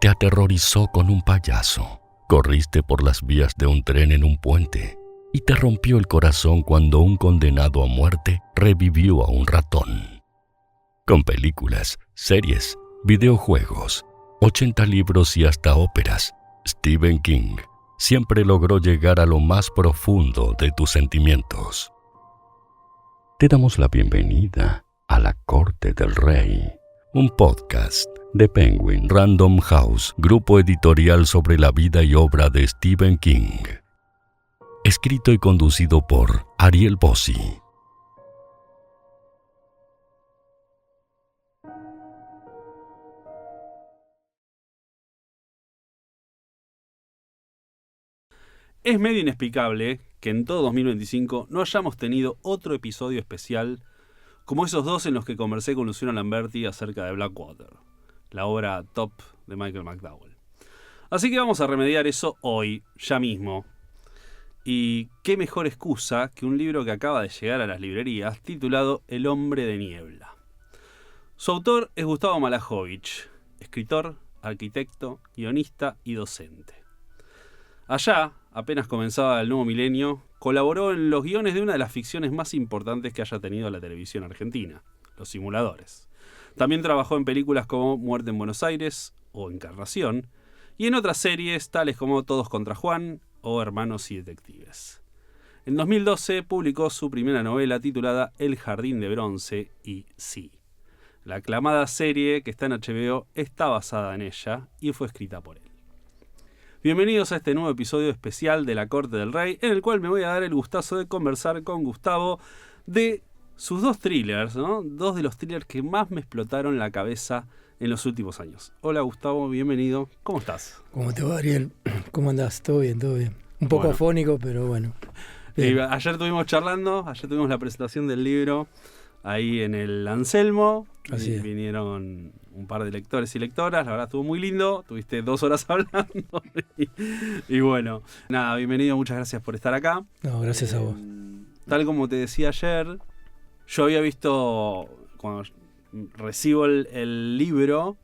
te aterrorizó con un payaso. Corriste por las vías de un tren en un puente y te rompió el corazón cuando un condenado a muerte revivió a un ratón. Con películas, series, videojuegos, 80 libros y hasta óperas, Stephen King siempre logró llegar a lo más profundo de tus sentimientos. Te damos la bienvenida a La Corte del Rey, un podcast de Penguin Random House, grupo editorial sobre la vida y obra de Stephen King. Escrito y conducido por Ariel Bossi. Es medio inexplicable que en todo 2025 no hayamos tenido otro episodio especial como esos dos en los que conversé con Luciano Lamberti acerca de Blackwater, la obra top de Michael McDowell. Así que vamos a remediar eso hoy, ya mismo. Y qué mejor excusa que un libro que acaba de llegar a las librerías titulado El hombre de niebla. Su autor es Gustavo Malachovich, escritor, arquitecto, guionista y docente. Allá, apenas comenzaba el nuevo milenio, colaboró en los guiones de una de las ficciones más importantes que haya tenido la televisión argentina, Los Simuladores. También trabajó en películas como Muerte en Buenos Aires o Encarnación, y en otras series tales como Todos contra Juan o Hermanos y Detectives. En 2012 publicó su primera novela titulada El Jardín de Bronce y Sí. La aclamada serie que está en HBO está basada en ella y fue escrita por él. Bienvenidos a este nuevo episodio especial de La Corte del Rey, en el cual me voy a dar el gustazo de conversar con Gustavo de sus dos thrillers, ¿no? Dos de los thrillers que más me explotaron la cabeza en los últimos años. Hola Gustavo, bienvenido. ¿Cómo estás? ¿Cómo te va, Ariel? ¿Cómo andás? Todo bien, todo bien. Un poco afónico, pero bueno. Ayer estuvimos charlando, ayer tuvimos la presentación del libro ahí en el Anselmo. Así es. Vinieron un par de lectores y lectoras, la verdad estuvo muy lindo, tuviste 2 horas hablando y bueno, nada, bienvenido, muchas gracias por estar acá. No, gracias a vos. Tal como te decía ayer, yo había visto, cuando recibo el libro,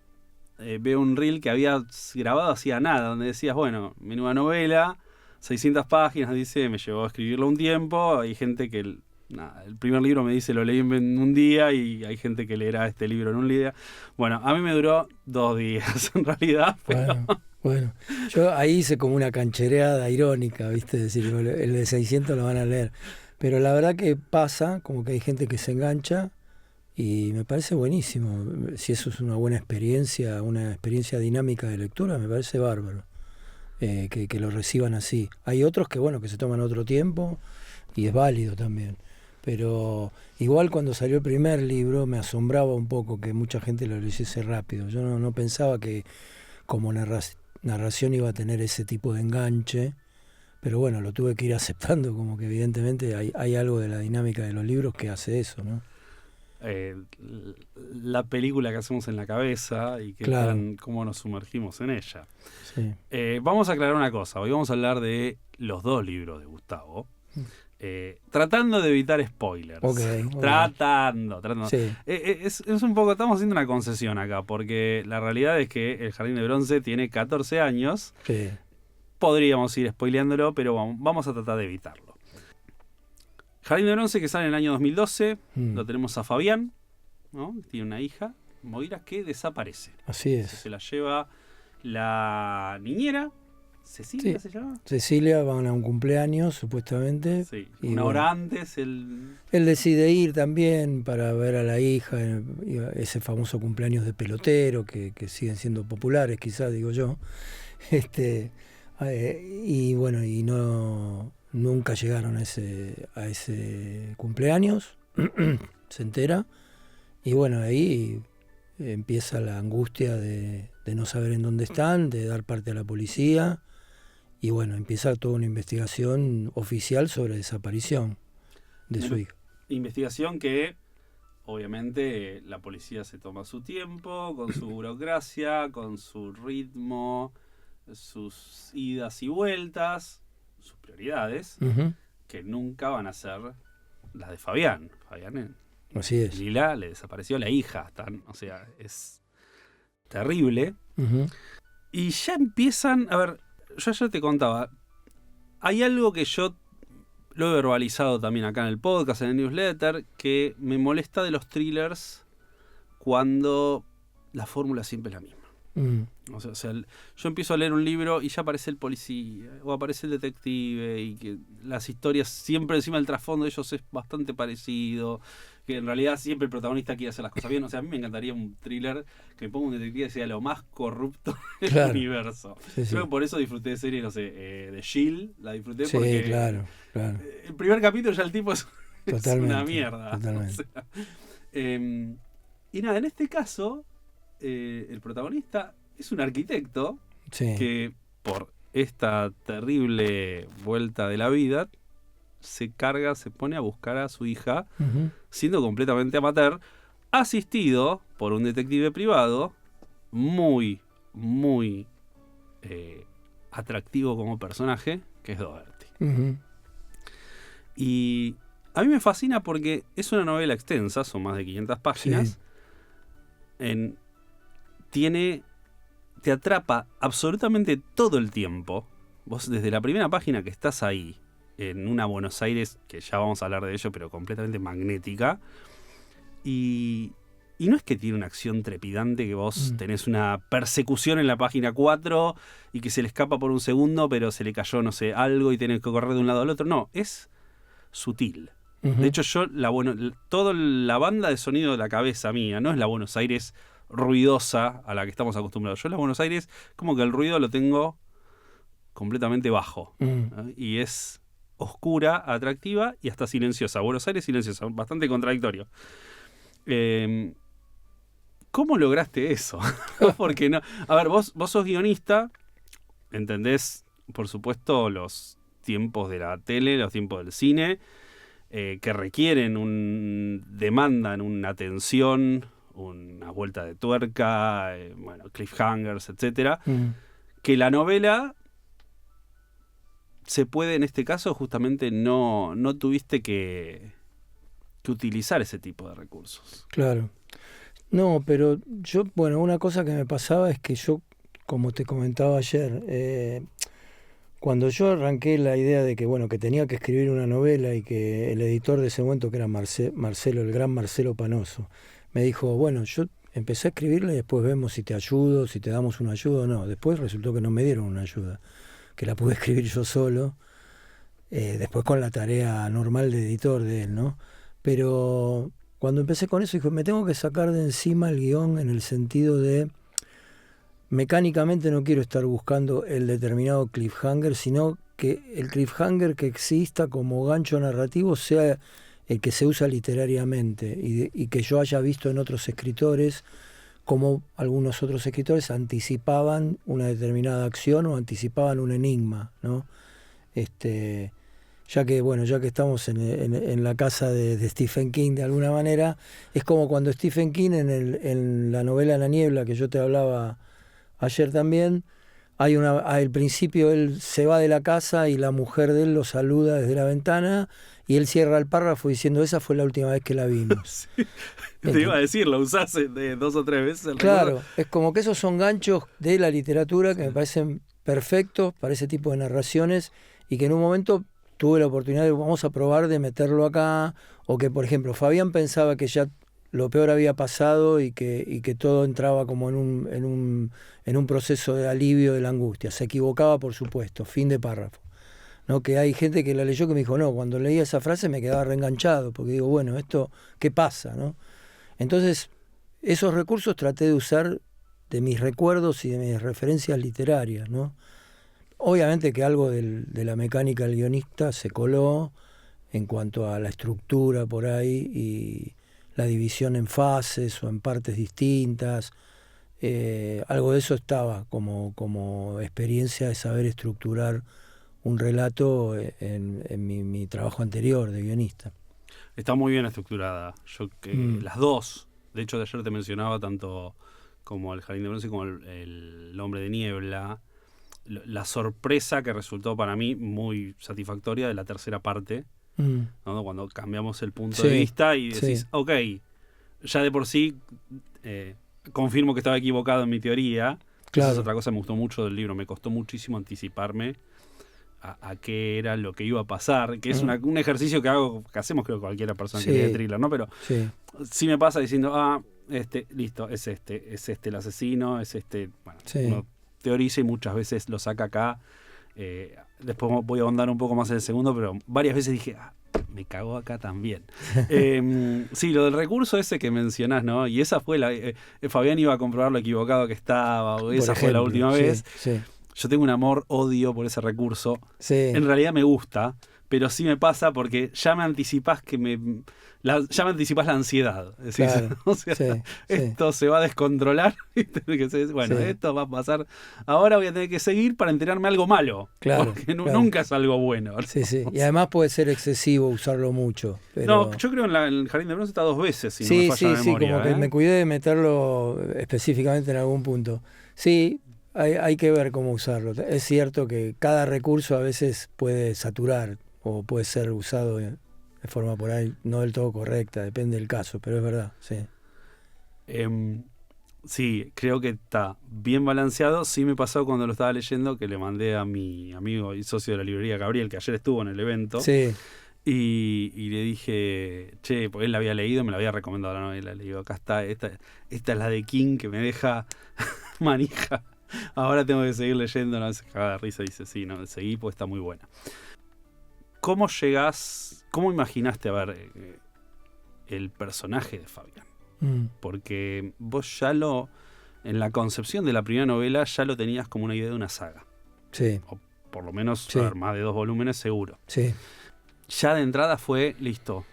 veo un reel que habías grabado hacía nada, donde decías, bueno, mi nueva novela, 600 páginas, dice, me llevó a escribirlo un tiempo, hay gente que... el primer libro me dice lo leí en un día y hay gente que leerá este libro en un día. Bueno, a mí me duró 2 días en realidad. Pero... Bueno, yo ahí hice como una canchereada irónica, ¿viste? Es decir, el de 600 lo van a leer. Pero la verdad que pasa, como que hay gente que se engancha y me parece buenísimo. Si eso es una buena experiencia, una experiencia dinámica de lectura, me parece bárbaro. Que lo reciban así. Hay otros que, bueno, que se toman otro tiempo y es válido también. Pero igual cuando salió el primer libro me asombraba un poco que mucha gente lo leyese rápido. Yo no pensaba que como narración iba a tener ese tipo de enganche, pero bueno, lo tuve que ir aceptando, como que evidentemente hay algo de la dinámica de los libros que hace eso, ¿no? La película que hacemos en la cabeza y que Claro. cómo nos sumergimos en ella. Sí. Vamos a aclarar una cosa, hoy vamos a hablar de los 2 libros de Gustavo. Tratando de evitar spoilers. Okay. Tratando. Sí. Es un poco, estamos haciendo una concesión acá, porque la realidad es que El Jardín de Bronce tiene 14 años. Sí. Podríamos ir spoileándolo, pero vamos a tratar de evitarlo. Jardín de Bronce, que sale en el año 2012, lo tenemos a Fabián, ¿no? Tiene una hija, Moira, que desaparece. Así es. Se la lleva la niñera. ¿Cecilia se llama? Cecilia van a un cumpleaños, supuestamente. Sí, y una hora antes. Él decide ir también para ver a la hija, ese famoso cumpleaños de pelotero, que siguen siendo populares, quizás, digo yo. Y bueno, y nunca llegaron a ese cumpleaños, se entera. Y bueno, ahí empieza la angustia de no saber en dónde están, de dar parte a la policía. Y bueno, empieza toda una investigación oficial sobre desaparición de su hija. Investigación que, obviamente, la policía se toma su tiempo, con su burocracia, con su ritmo, sus idas y vueltas, sus prioridades, que nunca van a ser las de Fabián. Fabián, así es. Lila le desapareció la hija, o sea, es terrible. Y ya empiezan, a ver, yo ayer te contaba, hay algo que yo lo he verbalizado también acá en el podcast, en el newsletter, que me molesta de los thrillers cuando la fórmula siempre es la misma. O sea, yo empiezo a leer un libro y ya aparece el policía o aparece el detective y que las historias siempre encima del trasfondo de ellos es bastante parecido, que en realidad siempre el protagonista quiere hacer las cosas bien. O sea, a mí me encantaría un thriller que me ponga un detective que sea lo más corrupto del universo. Sí, sí. Creo que por eso disfruté de series, no sé, de Shield, la disfruté Sí, porque claro. el primer capítulo ya el tipo es Totalmente, una mierda. totalmente. O sea, y nada, en este caso el protagonista es un arquitecto Sí. que por esta terrible vuelta de la vida se pone a buscar a su hija, Ujú. siendo completamente amateur, asistido por un detective privado muy, muy atractivo como personaje, que es Doherty. Ujú. Y a mí me fascina porque es una novela extensa, son más de 500 páginas. Sí. Te atrapa absolutamente todo el tiempo. Vos desde la primera página que estás ahí, en una Buenos Aires, que ya vamos a hablar de ello, pero completamente magnética. Y no es que tiene una acción trepidante, que vos tenés una persecución en la página 4 y que se le escapa por un segundo, pero se le cayó, no sé, algo y tenés que correr de un lado al otro. No, es sutil. Ujú. De hecho, toda la banda de sonido de la cabeza mía no es la Buenos Aires ruidosa a la que estamos acostumbrados. Yo en la Buenos Aires como que el ruido lo tengo completamente bajo. ¿No? Y es oscura, atractiva y hasta silenciosa. Buenos Aires silenciosa, bastante contradictorio. ¿Cómo lograste eso? Porque no. A ver, vos sos guionista, entendés, por supuesto, los tiempos de la tele, los tiempos del cine, que requieren demandan una atención, una vuelta de tuerca, cliffhangers, etcétera, que la novela se puede, en este caso, justamente no tuviste que utilizar ese tipo de recursos. Claro. No, pero yo, bueno, una cosa que me pasaba es que yo, como te comentaba ayer, cuando yo arranqué la idea de que, bueno, que tenía que escribir una novela y que el editor de ese momento, que era Marcelo, el gran Marcelo Panoso, me dijo, bueno, yo empecé a escribirla y después vemos si te ayudo, si te damos una ayuda o no. Después resultó que no me dieron una ayuda, que la pude escribir yo solo, después con la tarea normal de editor de él, ¿no? Pero cuando empecé con eso, dije, me tengo que sacar de encima el guión en el sentido de, mecánicamente no quiero estar buscando el determinado cliffhanger, sino que el cliffhanger que exista como gancho narrativo sea el que se usa literariamente y que yo haya visto en otros escritores, como algunos otros escritores anticipaban una determinada acción o anticipaban un enigma, ¿no? Ya que estamos en la casa de Stephen King de alguna manera, es como cuando Stephen King en la novela La Niebla, que yo te hablaba ayer también, al principio él se va de la casa y la mujer de él lo saluda desde la ventana y él cierra el párrafo diciendo, esa fue la última vez que la vimos. Sí. Te iba a decir, lo usás de 2 o 3 veces. Claro, recuerdo. es como que esos son ganchos de la literatura que me parecen perfectos para ese tipo de narraciones y que en un momento tuve la oportunidad de, vamos a probar de meterlo acá, o que, por ejemplo, Fabián pensaba que ya lo peor había pasado y que todo entraba como en un proceso de alivio de la angustia. Se equivocaba, por supuesto, fin de párrafo. ¿No? Que hay gente que la leyó que me dijo, no, cuando leía esa frase me quedaba reenganchado, porque digo, bueno, ¿esto qué pasa? ¿No? Entonces, esos recursos traté de usar de mis recuerdos y de mis referencias literarias, ¿no? Obviamente que algo de la mecánica del guionista se coló en cuanto a la estructura por ahí y la división en fases o en partes distintas. Algo de eso estaba como experiencia de saber estructurar un relato en mi trabajo anterior de guionista. Está muy bien estructurada. Las dos, de hecho de ayer te mencionaba tanto como El Jardín de Bronce como el Hombre de Niebla, la sorpresa que resultó para mí muy satisfactoria de la tercera parte, ¿no? Cuando cambiamos el punto de vista y decís, ok, ya de por sí confirmo que estaba equivocado en mi teoría, Claro. Esa es otra cosa que me gustó mucho del libro. Me costó muchísimo anticiparme a qué era lo que iba a pasar, que es un ejercicio que hacemos creo cualquiera persona que lee thriller, ¿no? Pero sí me pasa diciendo, listo, es este el asesino, es este, bueno, uno teoriza y muchas veces lo saca acá. Después voy a ahondar un poco más en el segundo, pero varias veces dije, me cagó acá también. Sí, lo del recurso ese que mencionás, ¿no? Y esa fue Fabián iba a comprobar lo equivocado que estaba, o esa fue la última vez. Sí. Yo tengo un amor-odio por ese recurso. Sí. En realidad me gusta, pero sí me pasa porque ya me anticipás ya me anticipás la ansiedad. Es decir, Claro. o sea, esto se va a descontrolar. Bueno, esto va a pasar. Ahora voy a tener que seguir para enterarme algo malo. Claro. Porque nunca es algo bueno. Sí, sí. Y además puede ser excesivo usarlo mucho. Pero... No, yo creo en el Jardín de Bronce está 2 veces, si no me falla la memoria. Sí, como que me cuidé de meterlo específicamente en algún punto. Sí. Hay que ver cómo usarlo. Es cierto que cada recurso a veces puede saturar o puede ser usado de forma por ahí no del todo correcta, depende del caso, pero es verdad, sí. Sí, creo que está bien balanceado. Sí me pasó cuando lo estaba leyendo que le mandé a mi amigo y socio de la librería, Gabriel, que ayer estuvo en el evento. Sí. Y le dije, porque él la había leído, me la había recomendado la novela. Le digo, acá está, esta es la de King que me deja manija. Ahora tengo que seguir leyendo, no se caga de risa y dice, sí, no, seguí porque está muy buena. ¿Cómo imaginaste el personaje de Fabián? Porque vos en la concepción de la primera novela ya lo tenías como una idea de una saga. Sí. O por lo menos más de 2 volúmenes seguro. Sí. Ya de entrada fue, listo,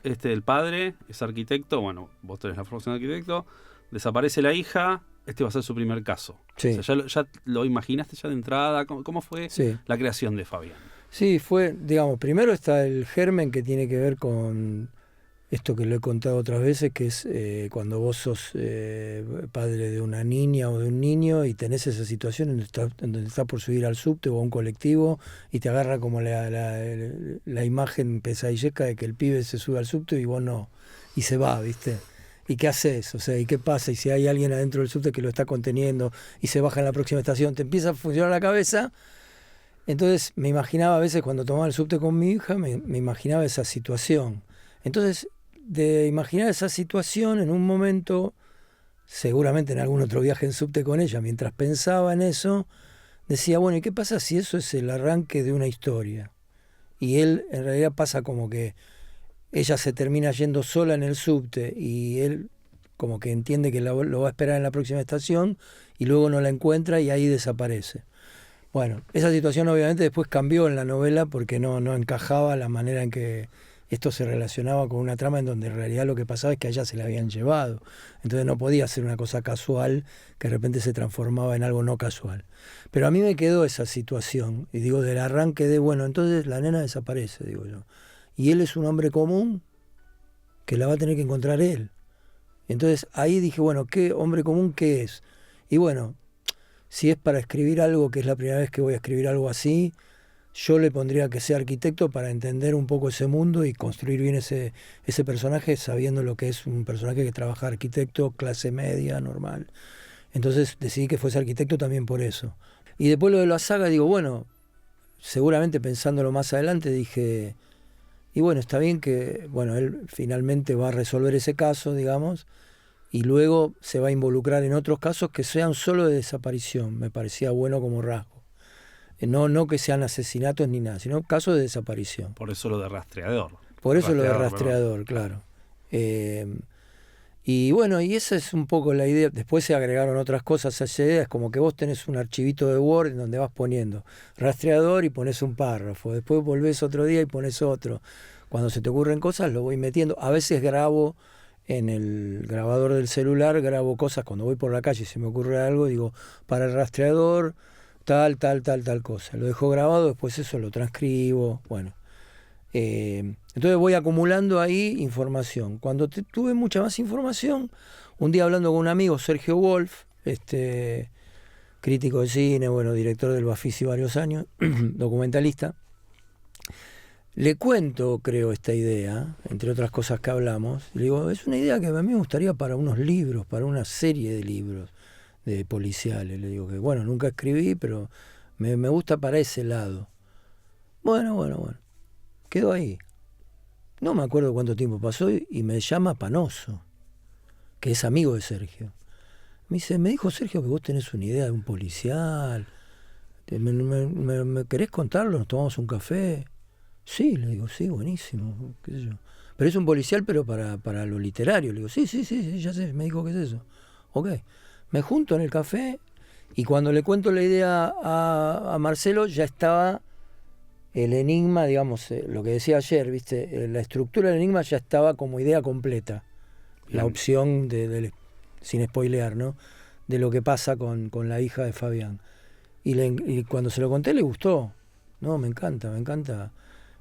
el padre es arquitecto, bueno, vos tenés la formación de arquitecto, desaparece la hija, este va a ser su primer caso. Sí. O sea, ya lo imaginaste ya de entrada. ¿Cómo fue la creación de Fabián? Sí, fue, digamos, primero está el germen que tiene que ver con esto que lo he contado otras veces, que es cuando vos sos padre de una niña o de un niño y tenés esa situación en donde estás por subir al subte o a un colectivo y te agarra como la imagen pesadillesca de que el pibe se sube al subte y vos no, y se va, ¿viste? ¿Y qué haces? O sea, ¿y qué pasa? Y si hay alguien adentro del subte que lo está conteniendo y se baja en la próxima estación, te empieza a funcionar la cabeza. Entonces me imaginaba a veces cuando tomaba el subte con mi hija, me imaginaba esa situación. Entonces, de imaginar esa situación en un momento, seguramente en algún otro viaje en subte con ella, mientras pensaba en eso, decía, bueno, ¿y qué pasa si eso es el arranque de una historia? Y él en realidad pasa como que ella se termina yendo sola en el subte y él como que entiende que lo va a esperar en la próxima estación y luego no la encuentra y ahí desaparece. Bueno, esa situación obviamente después cambió en la novela porque no encajaba la manera en que esto se relacionaba con una trama en donde en realidad lo que pasaba es que a ella se la habían llevado. Entonces no podía ser una cosa casual que de repente se transformaba en algo no casual. Pero a mí me quedó esa situación y digo, del arranque de, bueno, entonces la nena desaparece, digo yo. Y él es un hombre común que la va a tener que encontrar él. Entonces ahí dije, bueno, ¿qué hombre común qué es? Y bueno, si es para escribir algo, que es la primera vez que voy a escribir algo así, yo le pondría que sea arquitecto para entender un poco ese mundo y construir bien ese personaje, sabiendo lo que es un personaje que trabaja arquitecto, clase media, normal. Entonces decidí que fuese arquitecto también por eso. Y después lo de la saga, digo, bueno, seguramente pensándolo más adelante, dije... Y bueno, está bien que, bueno, él finalmente va a resolver ese caso, digamos, y luego se va a involucrar en otros casos que sean solo de desaparición. Me parecía bueno como rasgo. No que sean asesinatos ni nada, sino casos de desaparición. Por eso lo de rastreador. Por eso lo de rastreador, claro. Y bueno, y esa es un poco la idea. Después se agregaron otras cosas a esa idea. Es como que vos tenés un archivito de Word en donde vas poniendo rastreador y pones un párrafo. Después volvés otro día y pones otro. Cuando se te ocurren cosas, lo voy metiendo. A veces grabo en el grabador del celular, grabo cosas. Cuando voy por la calle y se me ocurre algo, digo, para el rastreador, tal cosa. Lo dejo grabado, después eso lo transcribo. Bueno. Entonces voy acumulando ahí información. Cuando tuve mucha más información, un día hablando con un amigo, Sergio Wolf, crítico de cine, bueno, director del Bafisi varios años, documentalista, le cuento, creo, esta idea, entre otras cosas que hablamos. Le digo, es una idea que a mí me gustaría para unos libros, para una serie de libros, de policiales. Le digo que, bueno, nunca escribí, pero me gusta para ese lado. Bueno. Quedó ahí. No me acuerdo cuánto tiempo pasó y me llama Panoso, que es amigo de Sergio. Me dijo Sergio que vos tenés una idea de un policial. ¿Me querés contarlo? ¿Nos tomamos un café? Sí, le digo, sí, buenísimo, qué sé yo. Pero es un policial, pero para lo literario. Le digo, sí, ya sé, me dijo que es eso. Ok. Me junto en el café y cuando le cuento la idea a Marcelo ya estaba el enigma, digamos, lo que decía ayer, ¿viste? La estructura del enigma ya estaba como idea completa. Bien. La opción, sin spoilear, ¿no? De lo que pasa con la hija de Fabián. Y cuando se lo conté le gustó. No, me encanta.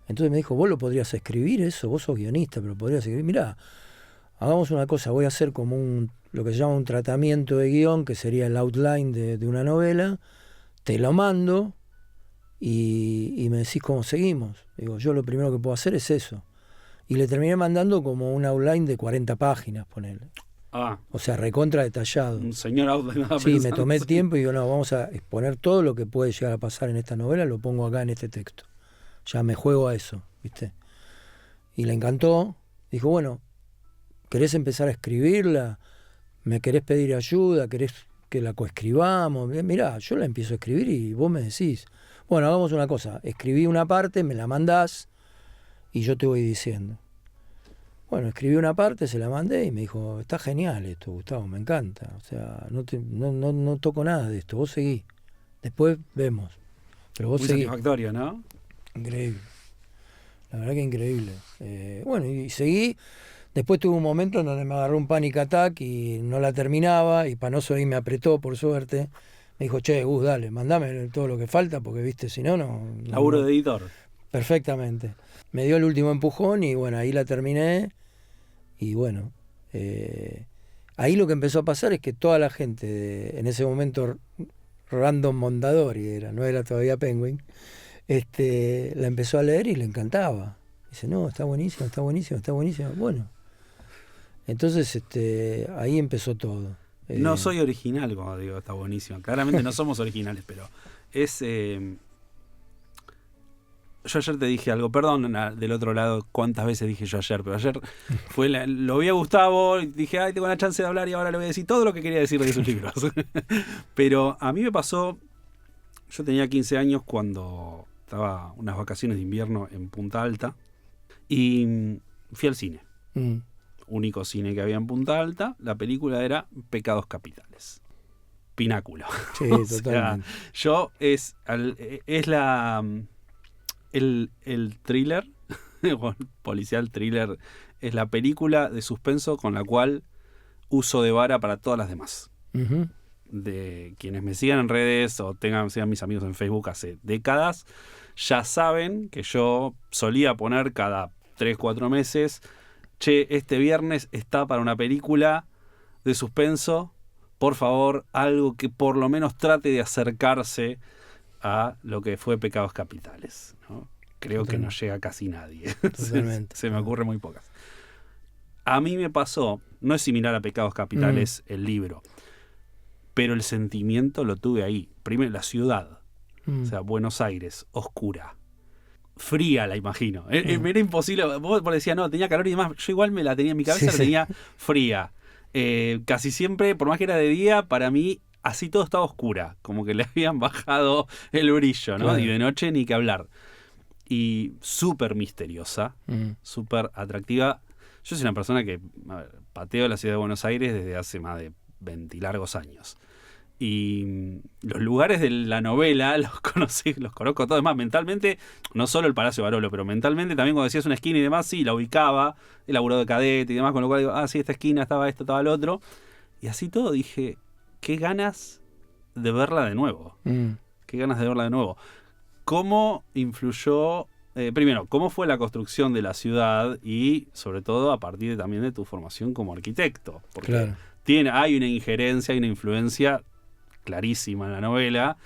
Entonces me dijo, vos lo podrías escribir eso, vos sos guionista, pero podrías escribir. Mirá, hagamos una cosa, voy a hacer como lo que se llama un tratamiento de guión, que sería el outline de una novela, te lo mando y me decís cómo seguimos. Digo, yo lo primero que puedo hacer es eso. Y le terminé mandando como un outline de 40 páginas, ponele. O sea, recontra detallado. Un señor outline. Sí, me tomé el tiempo y digo, no, vamos a exponer todo lo que puede llegar a pasar en esta novela, lo pongo acá en este texto. Ya me juego a eso, ¿viste? Y le encantó. Dijo, bueno, ¿querés empezar a escribirla? ¿Me querés pedir ayuda? ¿Querés que la coescribamos? Mirá, yo la empiezo a escribir y vos me decís. Bueno, hagamos una cosa. Escribí una parte, me la mandás y yo te voy diciendo. Bueno, escribí una parte, se la mandé y me dijo, está genial esto, Gustavo, me encanta. O sea, no toco nada de esto, vos seguí. Después vemos. Pero vos muy seguí. Satisfactorio, ¿no? Increíble. La verdad que increíble. Bueno, y seguí. Después tuve un momento en donde me agarró un panic attack y no la terminaba y Panoso ahí me apretó, por suerte. Me dijo, che, Gus, dale, mandame todo lo que falta porque, viste, si no... Laburo de editor. Perfectamente. Me dio el último empujón y bueno, ahí la terminé y bueno, ahí lo que empezó a pasar es que toda la gente, en ese momento Random Mondadori no era todavía Penguin, la empezó a leer y le encantaba. Dice, no, está buenísimo. Bueno, entonces ahí empezó todo. No soy original cuando digo está buenísimo. Claramente no somos originales, pero es... Yo ayer te dije algo, perdón del otro lado cuántas veces dije yo ayer, pero ayer lo vi a Gustavo y dije, ay, tengo la chance de hablar y ahora le voy a decir todo lo que quería decir de sus libros. Pero a mí me pasó, yo tenía 15 años cuando estaba unas vacaciones de invierno en Punta Alta y fui al cine. Único cine que había en Punta Alta, la película era Pecados Capitales. Pináculo. Sí, totalmente. El thriller, policial thriller, es la película de suspenso con la cual uso de vara para todas las demás. Uh-huh. De quienes me sigan en redes o sean mis amigos en Facebook hace décadas, ya saben que yo solía poner cada 3-4 meses, che, este viernes está para una película de suspenso, por favor, algo que por lo menos trate de acercarse a lo que fue Pecados Capitales, ¿no? Creo Totalmente. Que no llega casi nadie. se me ocurre muy pocas. A mí me pasó, no es similar a Pecados Capitales el libro, pero el sentimiento lo tuve ahí. Primero, la ciudad, o sea, Buenos Aires, oscura, fría, la imagino. Me era imposible, vos decías, no, tenía calor y demás, yo igual me la tenía en mi cabeza, la tenía fría. Casi siempre, por más que era de día, para mí así todo estaba oscura, como que le habían bajado el brillo, ¿no? Claro. Y de noche ni que hablar. Y súper misteriosa, súper atractiva. Yo soy una persona que pateo la ciudad de Buenos Aires desde hace más de 20 largos años. Y los lugares de la novela los conozco todos. Más mentalmente, no solo el Palacio Barolo, pero mentalmente también cuando decías una esquina y demás, sí, la ubicaba, el laburo de cadete y demás, con lo cual digo, sí, esta esquina estaba esto, estaba el otro. Y así todo dije, qué ganas de verla de nuevo. Qué ganas de verla de nuevo. ¿Cómo influyó, primero, cómo fue la construcción de la ciudad y, sobre todo, a partir también de tu formación como arquitecto? Porque claro. Hay una injerencia, hay una influencia clarísima en la novela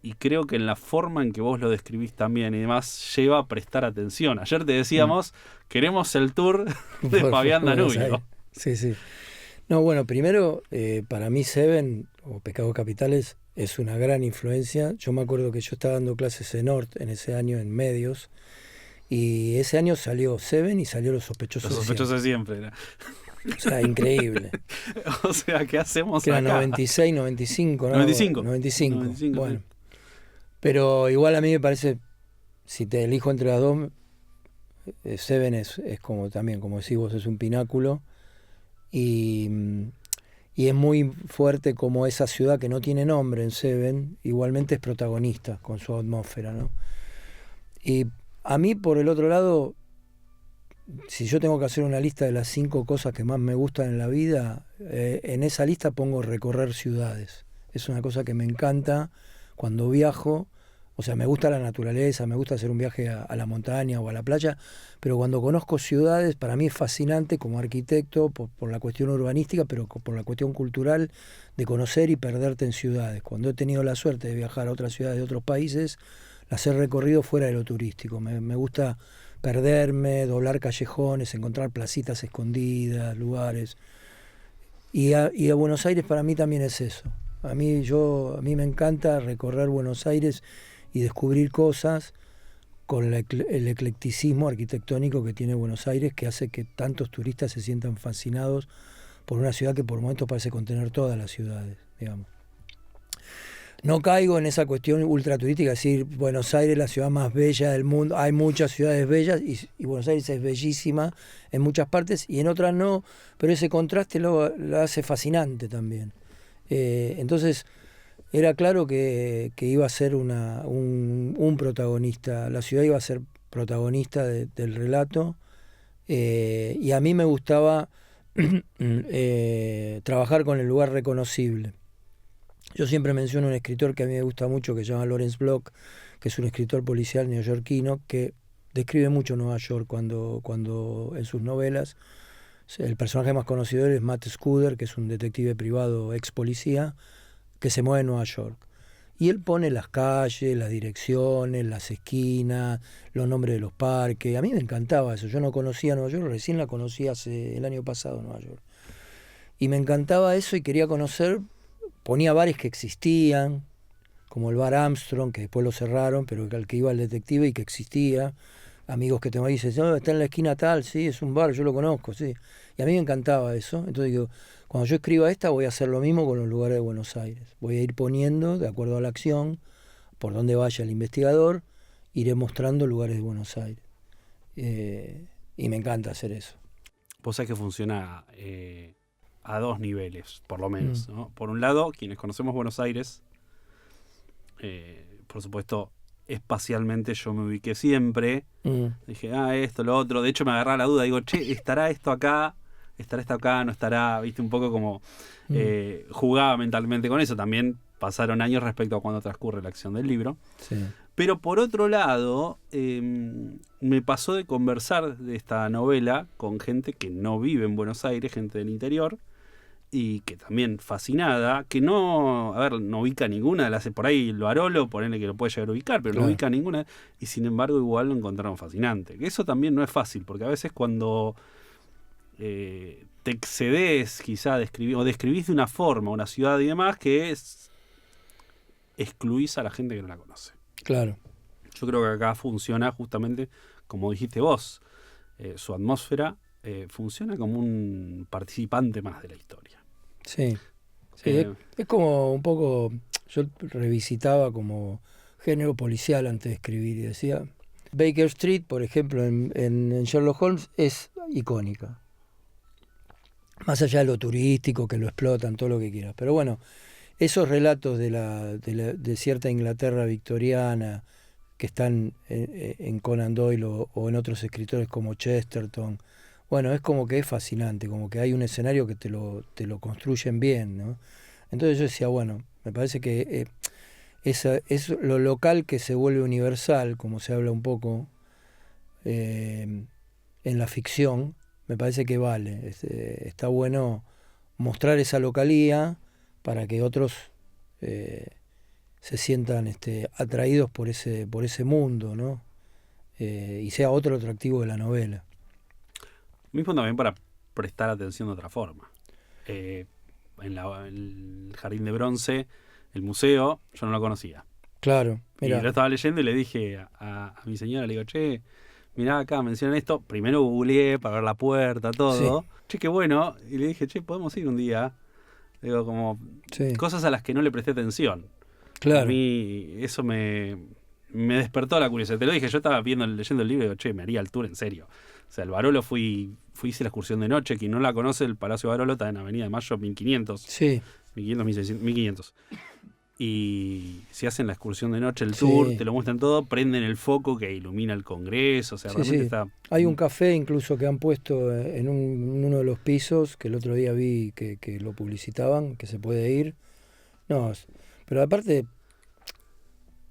y creo que en la forma en que vos lo describís también y demás lleva a prestar atención. Ayer te decíamos, queremos el tour de Fabián Danubio. Sí. No, bueno, primero, para mí Seven, o Pecados Capitales, es una gran influencia. Yo me acuerdo que yo estaba dando clases en Ort en ese año en medios, y ese año salió Seven y salió Los Sospechosos Los de sospechosos siempre. Era. Siempre. O sea, increíble. O sea, ¿qué hacemos Que era acá? 96, 95, ¿no? 95. 95. 95, Bueno, sí. pero igual a mí me parece, si te elijo entre las dos, Seven es como también, como decís vos, es un pináculo. Y, y es muy fuerte como esa ciudad que no tiene nombre en Seven, igualmente es protagonista con su atmósfera, ¿no? Y a mí, por el otro lado, si yo tengo que hacer una lista de las 5 cosas que más me gustan en la vida, en esa lista pongo recorrer ciudades. Es una cosa que me encanta cuando viajo. O sea, me gusta la naturaleza, me gusta hacer un viaje a la montaña o a la playa, pero cuando conozco ciudades, para mí es fascinante como arquitecto, por la cuestión urbanística, pero por la cuestión cultural de conocer y perderte en ciudades. Cuando he tenido la suerte de viajar a otras ciudades de otros países, las he recorrido fuera de lo turístico. Me gusta perderme, doblar callejones, encontrar placitas escondidas, lugares. Y a Buenos Aires para mí también es eso. A mí me encanta recorrer Buenos Aires y descubrir cosas con el eclecticismo arquitectónico que tiene Buenos Aires, que hace que tantos turistas se sientan fascinados por una ciudad que por momentos parece contener todas las ciudades, digamos. No caigo en esa cuestión ultra turística, decir Buenos Aires es la ciudad más bella del mundo. Hay muchas ciudades bellas y Buenos Aires es bellísima en muchas partes y en otras no, pero ese contraste lo hace fascinante también. Entonces era claro que iba a ser un protagonista, la ciudad iba a ser protagonista del relato, y a mí me gustaba trabajar con el lugar reconocible. Yo siempre menciono un escritor que a mí me gusta mucho, que se llama Lawrence Block, que es un escritor policial neoyorquino que describe mucho Nueva York cuando en sus novelas. El personaje más conocido de él es Matt Scudder, que es un detective privado ex policía que se mueve en Nueva York. Y él pone las calles, las direcciones, las esquinas, los nombres de los parques. A mí me encantaba eso. Yo no conocía Nueva York, recién la conocí el año pasado Nueva York. Y me encantaba eso y quería conocer. Ponía bares que existían, como el bar Armstrong, que después lo cerraron, pero al que iba el detective y que existía. Amigos que tengo ahí dicen, no, está en la esquina tal, sí, es un bar, yo lo conozco, sí. Y a mí me encantaba eso. Entonces digo, cuando yo escriba esta voy a hacer lo mismo con los lugares de Buenos Aires. Voy a ir poniendo, de acuerdo a la acción, por donde vaya el investigador, iré mostrando lugares de Buenos Aires. Y me encanta hacer eso. Vos sabés que funciona a 2 niveles, por lo menos, ¿no? Por un lado, quienes conocemos Buenos Aires, por supuesto, espacialmente yo me ubiqué siempre. Dije, esto, lo otro. De hecho, me agarraba la duda. Digo, che, ¿estará esto acá? ¿Estará esto acá? ¿No estará? Viste, un poco como jugaba mentalmente con eso. También pasaron años respecto a cuando transcurre la acción del libro. Sí. Pero por otro lado, me pasó de conversar de esta novela con gente que no vive en Buenos Aires, gente del interior, y que también fascinada, que no ubica ninguna de las, por ahí lo Arolo, ponele que lo puede llegar a ubicar, pero Claro. no ubica ninguna, y sin embargo igual lo encontraron fascinante. Que eso también no es fácil, porque a veces cuando te excedes quizá o describís de una forma una ciudad y demás, que excluís a la gente que no la conoce. Claro. Yo creo que acá funciona justamente como dijiste vos, su atmósfera funciona como un participante más de la historia. Sí. Sí, es como un poco, yo revisitaba como género policial antes de escribir y decía, Baker Street, por ejemplo, en Sherlock Holmes es icónica. Más allá de lo turístico, que lo explotan, todo lo que quieras. Pero bueno, esos relatos de cierta Inglaterra victoriana que están en Conan Doyle o en otros escritores como Chesterton, bueno, es como que es fascinante, como que hay un escenario que te lo construyen bien, ¿no? Entonces yo decía, bueno, me parece que es lo local que se vuelve universal, como se habla un poco en la ficción, me parece que vale. Está bueno mostrar esa localía para que otros se sientan atraídos por ese mundo, ¿no? Y sea otro atractivo de la novela. Mismo también para prestar atención de otra forma. en el Jardín de Bronce, el museo, yo no lo conocía. Claro, Y mira. lo estaba leyendo y le dije a mi señora, le digo, che, mirá acá, mencionan esto. Primero googleé para ver la puerta, todo. Sí. Che, qué bueno. Y le dije, che, podemos ir un día. Digo, como Sí, cosas a las que no le presté atención. A claro. mí eso me despertó la curiosidad. Te lo dije, yo estaba leyendo el libro y digo, che, me haría el tour en serio. O sea, el Barolo hice la excursión de noche. Quien no la conoce, el Palacio Barolo está en Avenida de Mayo 1500. Sí, 1500, 1600, 1500. Y si hacen la excursión de noche, el Sí. tour, te lo muestran todo, prenden el foco que ilumina el Congreso. O sea, Sí, realmente sí. está... Hay un café incluso que han puesto en uno de los pisos, que el otro día vi que lo publicitaban, que se puede ir. No, pero aparte,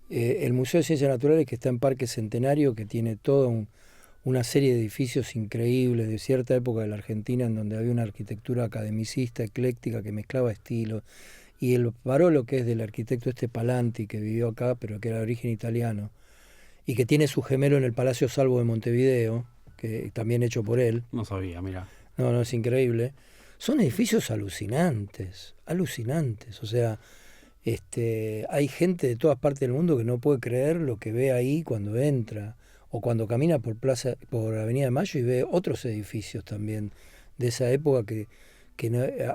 el Museo de Ciencias Naturales, que está en Parque Centenario, que tiene toda una serie de edificios increíbles de cierta época de la Argentina, en donde había una arquitectura academicista, ecléctica, que mezclaba estilos. Y el Barolo, que es del arquitecto Palanti, que vivió acá, pero que era de origen italiano, y que tiene su gemelo en el Palacio Salvo de Montevideo, que también hecho por él. No sabía, mira. No, es increíble. Son edificios alucinantes, alucinantes. O sea, hay gente de todas partes del mundo que no puede creer lo que ve ahí cuando entra, o cuando camina por Avenida de Mayo y ve otros edificios también de esa época que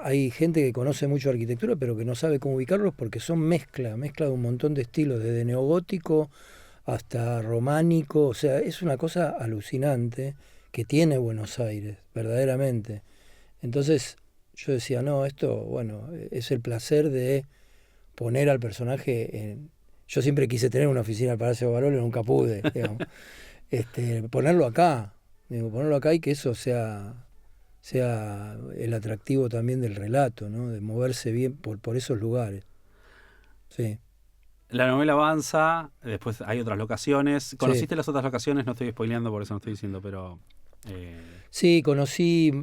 hay gente que conoce mucho arquitectura pero que no sabe cómo ubicarlos porque son mezcla de un montón de estilos, desde neogótico hasta románico. O sea, es una cosa alucinante que tiene Buenos Aires, verdaderamente. Entonces yo decía, no, esto, bueno, es el placer de poner al personaje en... Yo siempre quise tener una oficina al Palacio Barolo, nunca pude, digamos. Ponerlo acá, y que eso sea el atractivo también del relato, ¿no? De moverse bien por esos lugares. Sí. La novela avanza, después hay otras locaciones. ¿Conociste las otras locaciones? No estoy spoileando, por eso no estoy diciendo, pero... Sí, conocí,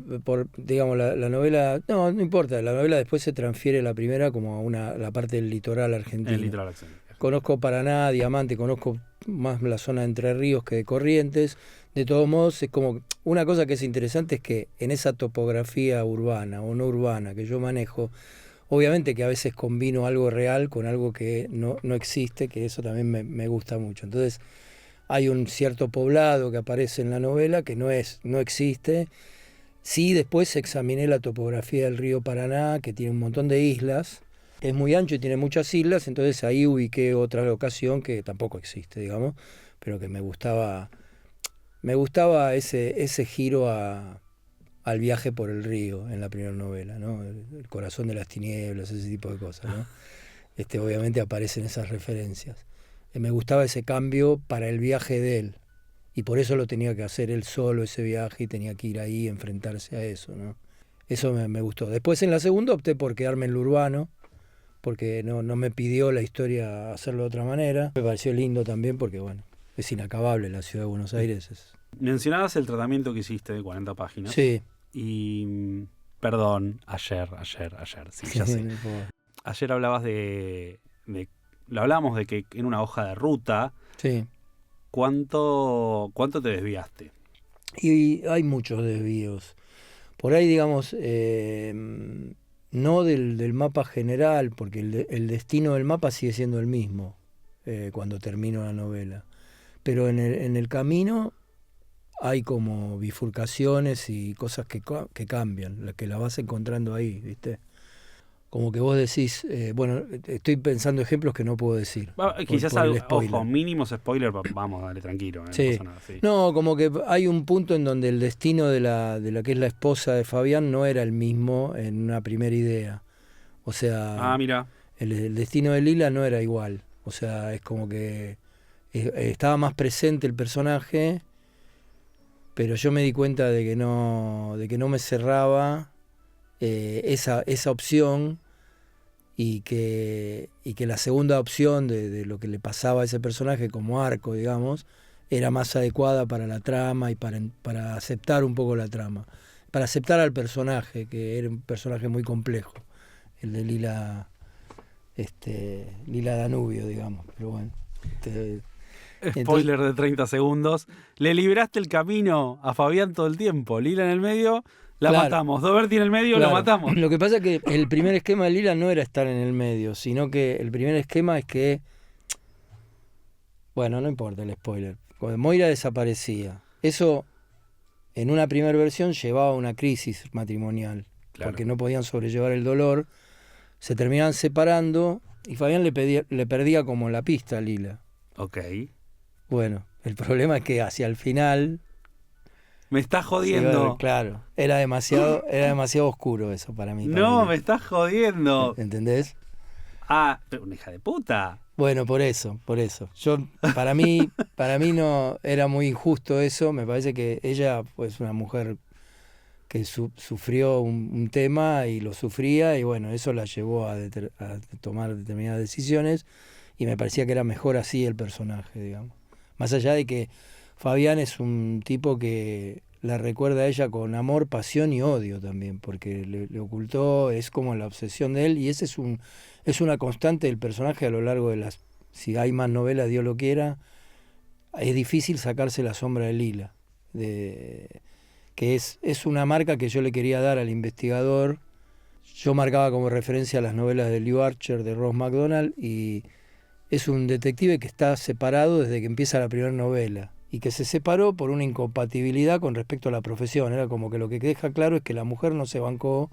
digamos, la novela... No importa, la novela después se transfiere la primera como a la parte del litoral argentino. El litoral argentino. Conozco Paraná, Diamante, conozco más la zona de Entre Ríos que de Corrientes. De todos modos, es como una cosa que es interesante es que en esa topografía urbana o no urbana que yo manejo, obviamente que a veces combino algo real con algo que no existe, que eso también me gusta mucho. Entonces, hay un cierto poblado que aparece en la novela que no existe. Sí, después examiné la topografía del río Paraná, que tiene un montón de islas. Es muy ancho y tiene muchas islas, entonces ahí ubiqué otra locación que tampoco existe, digamos, pero que me gustaba ese giro al viaje por el río en la primera novela, ¿no? El corazón de las tinieblas, ese tipo de cosas, ¿no? Obviamente aparecen esas referencias. Me gustaba ese cambio para el viaje de él, y por eso lo tenía que hacer él solo, ese viaje, y tenía que ir ahí, enfrentarse a eso, ¿no? Eso me gustó. Después en la segunda opté por quedarme en lo urbano, porque no me pidió la historia hacerlo de otra manera. Me pareció lindo también porque, bueno, es inacabable la ciudad de Buenos Aires. Mencionabas el tratamiento que hiciste de 40 páginas. Sí. Y, perdón, ayer, sí, ya sé. Ayer hablabas lo hablábamos de que en una hoja de ruta, sí. ¿Cuánto te desviaste? Y hay muchos desvíos. Por ahí, digamos, no del mapa general, porque el destino del mapa sigue siendo el mismo cuando termino la novela. Pero en el camino hay como bifurcaciones y cosas que cambian, que la vas encontrando ahí, ¿viste? Como que vos decís, bueno, estoy pensando ejemplos que no puedo decir. Quizás por el algo, spoiler. mínimos spoiler, vamos, dale, tranquilo. Sí. No pasa nada, sí. No, como que hay un punto en donde el destino de la que es la esposa de Fabián no era el mismo en una primera idea. O sea, mira. El destino de Lila no era igual. O sea, es como que estaba más presente el personaje, pero yo me di cuenta de que no me cerraba esa opción, y que la segunda opción de lo que le pasaba a ese personaje como arco, digamos, era más adecuada para la trama y para aceptar un poco la trama, para aceptar al personaje, que era un personaje muy complejo, el de Lila Danubio, digamos. Pero bueno, Spoiler de 30 segundos. Le libraste el camino a Fabián todo el tiempo. Lila en el medio La Claro. matamos. Doberti en el medio, Claro. lo matamos. Lo que pasa es que el primer esquema de Lila no era estar en el medio, sino que el primer esquema es que, bueno, no importa el spoiler, cuando Moira desaparecía, eso en una primera versión llevaba a una crisis matrimonial, Claro. porque no podían sobrellevar el dolor, se terminaban separando y Fabián le perdía como la pista a Lila. Ok. Bueno, el problema es que hacia el final... Me estás se jodiendo. iba- claro, era demasiado oscuro eso para mí. para No, Lila. me estás jodiendo. ¿Entendés? Ah, pero una hija de puta. Bueno, por eso. Para mí no era muy injusto eso. Me parece que ella, pues, una mujer que sufrió un tema y lo sufría, y bueno, eso la llevó a tomar determinadas decisiones, y me parecía que era mejor así el personaje, digamos. Más allá de que Fabián es un tipo que la recuerda a ella con amor, pasión y odio también, porque le ocultó, es como la obsesión de él, y ese es una constante del personaje a lo largo de las... Si hay más novelas, Dios lo quiera, es difícil sacarse la sombra de Lila, que es una marca que yo le quería dar al investigador. Yo marcaba como referencia a las novelas de Lew Archer, de Ross MacDonald, y es un detective que está separado desde que empieza la primera novela, y que se separó por una incompatibilidad con respecto a la profesión. Era como que lo que deja claro es que la mujer no se bancó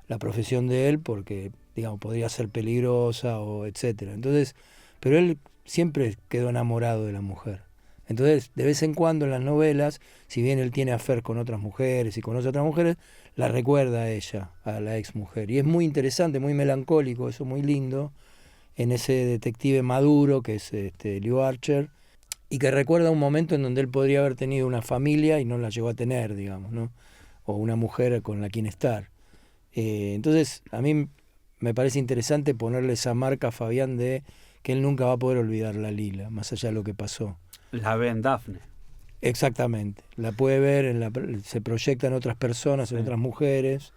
la profesión de él porque, digamos, podría ser peligrosa o etcétera. Entonces, pero él siempre quedó enamorado de la mujer. Entonces, de vez en cuando en las novelas, si bien él tiene affair con otras mujeres y conoce a otras mujeres, la recuerda a ella, a la ex mujer. Y es muy interesante, muy melancólico, eso muy lindo, en ese detective maduro que es Lew Archer, y que recuerda un momento en donde él podría haber tenido una familia y no la llegó a tener, digamos, ¿no? O una mujer con la quien estar. Entonces, a mí me parece interesante ponerle esa marca a Fabián de que él nunca va a poder olvidar la Lila, más allá de lo que pasó. La ve en Daphne. Exactamente. La puede ver, se proyecta en otras personas, en Sí. otras mujeres,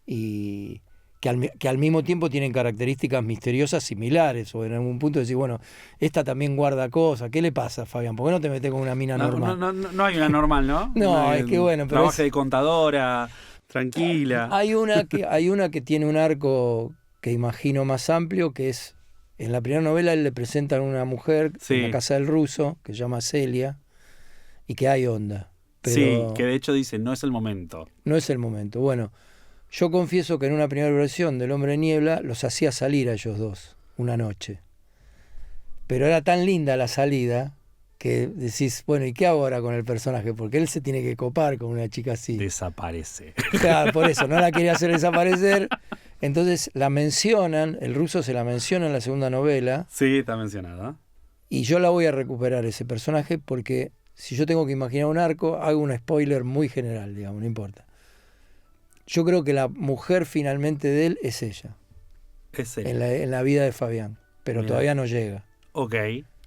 y que al mismo tiempo tienen características misteriosas similares, o en algún punto decir, bueno, esta también guarda cosas. ¿Qué le pasa, Fabián? ¿Por qué no te metes con una mina normal? No hay una normal, ¿no? No, Una- es que bueno, pero trabaje de contadora, tranquila. Hay una que tiene un arco que imagino más amplio, que es, en la primera novela él le presentan a una mujer Sí. en la casa del ruso, que se llama Celia, y que hay onda. Pero Sí, que de hecho dice, no es el momento. no es el momento. Bueno, yo confieso que en una primera versión del Hombre de Niebla los hacía salir a ellos dos, una noche. Pero era tan linda la salida que decís, bueno, ¿y qué hago ahora con el personaje? Porque él se tiene que copar con una chica así. Desaparece. Claro, por eso, no la quería hacer desaparecer. Entonces la mencionan, el ruso se la menciona en la segunda novela, Sí, está mencionada. y yo la voy a recuperar ese personaje porque si yo tengo que imaginar un arco, hago un spoiler muy general, digamos, no importa. Yo creo que la mujer finalmente de él es ella, Es él. en la vida de Fabián, pero Mirá. todavía no llega. Ok.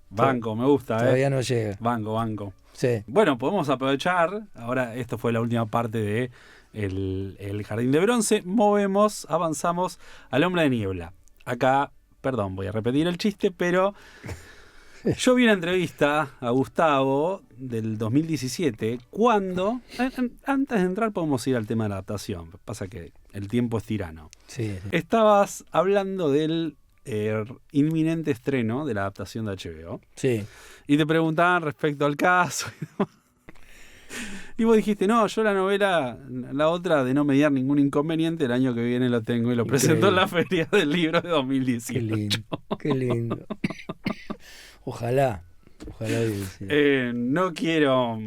Banco, me gusta, Todavía no llega. Banco. Sí. Bueno, podemos aprovechar. Ahora, esto fue la última parte de el Jardín de Bronce. Avanzamos al Hombre de Niebla. Acá, perdón, voy a repetir el chiste, pero yo vi una entrevista a Gustavo del 2017 cuando, antes de entrar podemos ir al tema de la adaptación. Pasa que el tiempo es tirano. Sí. Estabas hablando del inminente estreno de la adaptación de HBO. Sí. Y te preguntaban respecto al caso. Y vos dijiste, no, yo la novela, la otra de no mediar ningún inconveniente, el año que viene lo tengo y lo presento en la feria del libro de 2018. Qué lindo. Qué lindo. Ojalá. No quiero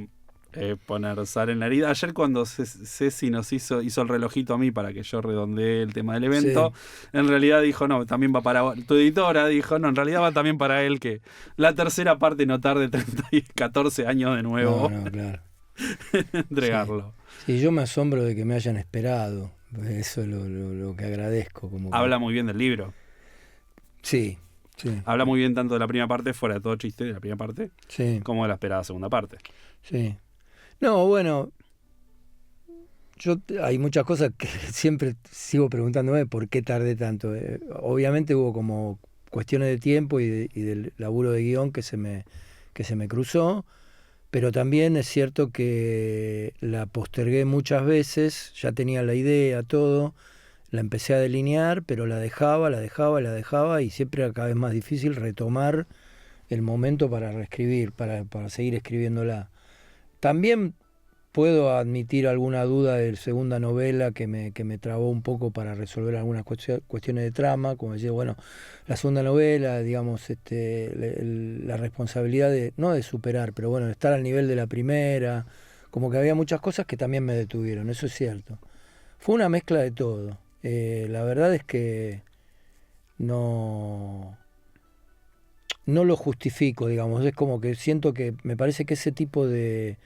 poner sal en la herida. Ayer cuando Ceci nos hizo el relojito a mí para que yo redondeé el tema del evento, en realidad dijo, no, también va para tu editora, dijo, no, en realidad va también para él, que la tercera parte no tarde 14 años de nuevo No, claro. entregarlo. Sí, yo me asombro de que me hayan esperado. Eso es lo que agradezco. Como que... Habla muy bien del libro. Sí. Habla muy bien tanto de la primera parte, fuera de todo chiste de la primera parte, Sí. como de la esperada segunda parte. Sí. No, bueno, hay muchas cosas que siempre sigo preguntándome por qué tardé tanto. Obviamente hubo como cuestiones de tiempo y del laburo de guión que se me cruzó, pero también es cierto que la postergué muchas veces, ya tenía la idea, todo, la empecé a delinear, pero la dejaba y siempre era cada vez más difícil retomar el momento para reescribir, para seguir escribiéndola. También puedo admitir alguna duda de segunda novela que me trabó un poco para resolver algunas cuestiones de trama, como decía, bueno, la segunda novela, digamos, la responsabilidad de, no de superar, pero bueno, de estar al nivel de la primera, como que había muchas cosas que también me detuvieron, eso es cierto. Fue una mezcla de todo. La verdad es que no lo justifico, digamos, es como que siento que me parece que ese tipo de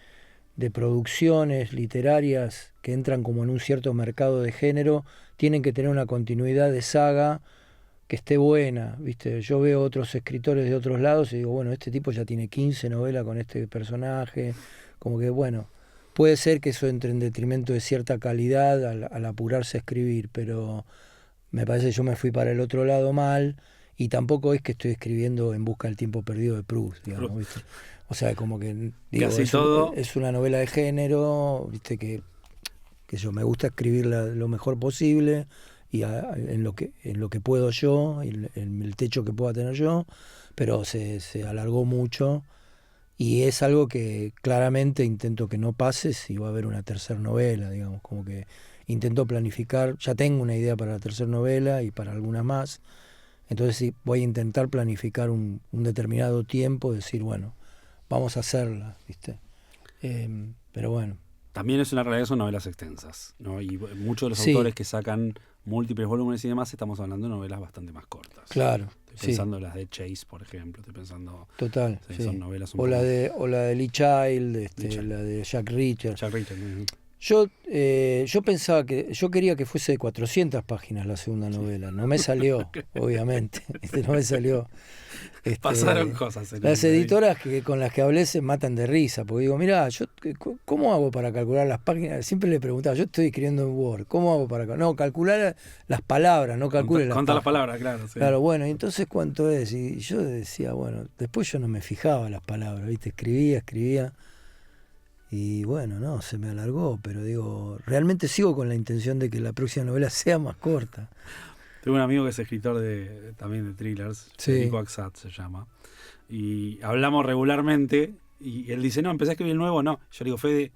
producciones literarias que entran como en un cierto mercado de género tienen que tener una continuidad de saga que esté buena, ¿viste? Yo veo otros escritores de otros lados y digo, bueno, este tipo ya tiene 15 novelas con este personaje, como que bueno, puede ser que eso entre en detrimento de cierta calidad al apurarse a escribir, pero me parece que yo me fui para el otro lado mal, y tampoco es que estoy escribiendo En busca del tiempo perdido de Proust, digamos, ¿viste? O sea, como que digo, casi todo es una novela de género, ¿viste? Que yo me gusta escribirla lo mejor posible y en lo que puedo yo, en el techo que pueda tener yo, pero se alargó mucho. Y es algo que claramente intento que no pase si va a haber una tercera novela, digamos, como que intento planificar, ya tengo una idea para la tercera novela y para algunas más, entonces sí, voy a intentar planificar un determinado tiempo, decir, bueno, vamos a hacerla, ¿viste? Pero bueno. También es una realidad, son novelas extensas, ¿no? Y muchos de los Sí. autores que sacan múltiples volúmenes y demás, estamos hablando de novelas bastante más cortas. Claro. Estoy pensando en las de Chase, por ejemplo, estoy pensando... Total, sí. Son novelas un o poco... la de Lee Child, Lee Child. la de Jack Reacher. Jack Reacher, ¿no? Yo pensaba yo quería que fuese de 400 páginas la segunda novela. No me salió, obviamente. No me salió. Pasaron cosas. Las editoras con las que hablé se matan de risa, porque digo, mirá, ¿cómo hago para calcular las páginas? Siempre le preguntaba, yo estoy escribiendo en Word, ¿cómo hago para calcular? No, calcular las palabras, no calcule las Conta las páginas. palabras, claro. Sí. Claro, bueno, entonces ¿cuánto es? Y yo decía, bueno, después yo no me fijaba las palabras, ¿viste? Escribía. Y bueno, no, se me alargó, pero digo, realmente sigo con la intención de que la próxima novela sea más corta. Tengo un amigo que es escritor también de thrillers, Sí. Nico Axat se llama, y hablamos regularmente, y él dice, no, empecé a escribir el nuevo, no. Yo le digo, Fede,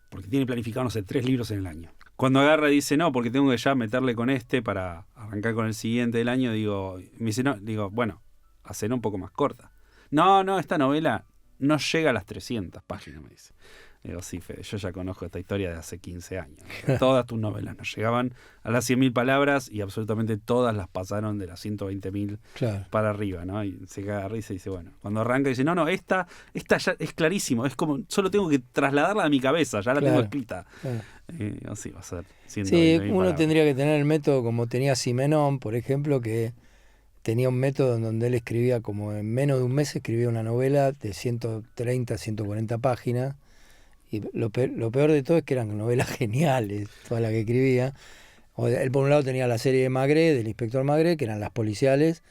porque tiene planificado, no sé, 3 libros en el año. Cuando agarra y dice, no, porque tengo que ya meterle con para arrancar con el siguiente del año, me dice, no, digo, bueno, hacerla un poco más corta. No, esta novela no llega a las 300 páginas, me dice. Digo, sí, Fede, yo ya conozco esta historia de hace 15 años. Todas tus novelas no llegaban a las 100.000 palabras y absolutamente todas las pasaron de las 120.000 Claro. para arriba, ¿no? Y se caga de risa y dice, bueno, cuando arranca dice, no, esta ya es clarísimo, es como, solo tengo que trasladarla a mi cabeza, ya la tengo escrita. Claro. Así va a ser. Sí, uno tendría que tener el método como tenía Simenón, por ejemplo, que tenía un método en donde él escribía como en menos de un mes, escribía una novela de 130, 140 páginas. Y lo peor de todo es que eran novelas geniales, todas las que escribía. Él por un lado tenía la serie de Maigret, del inspector Maigret, que eran las policiales,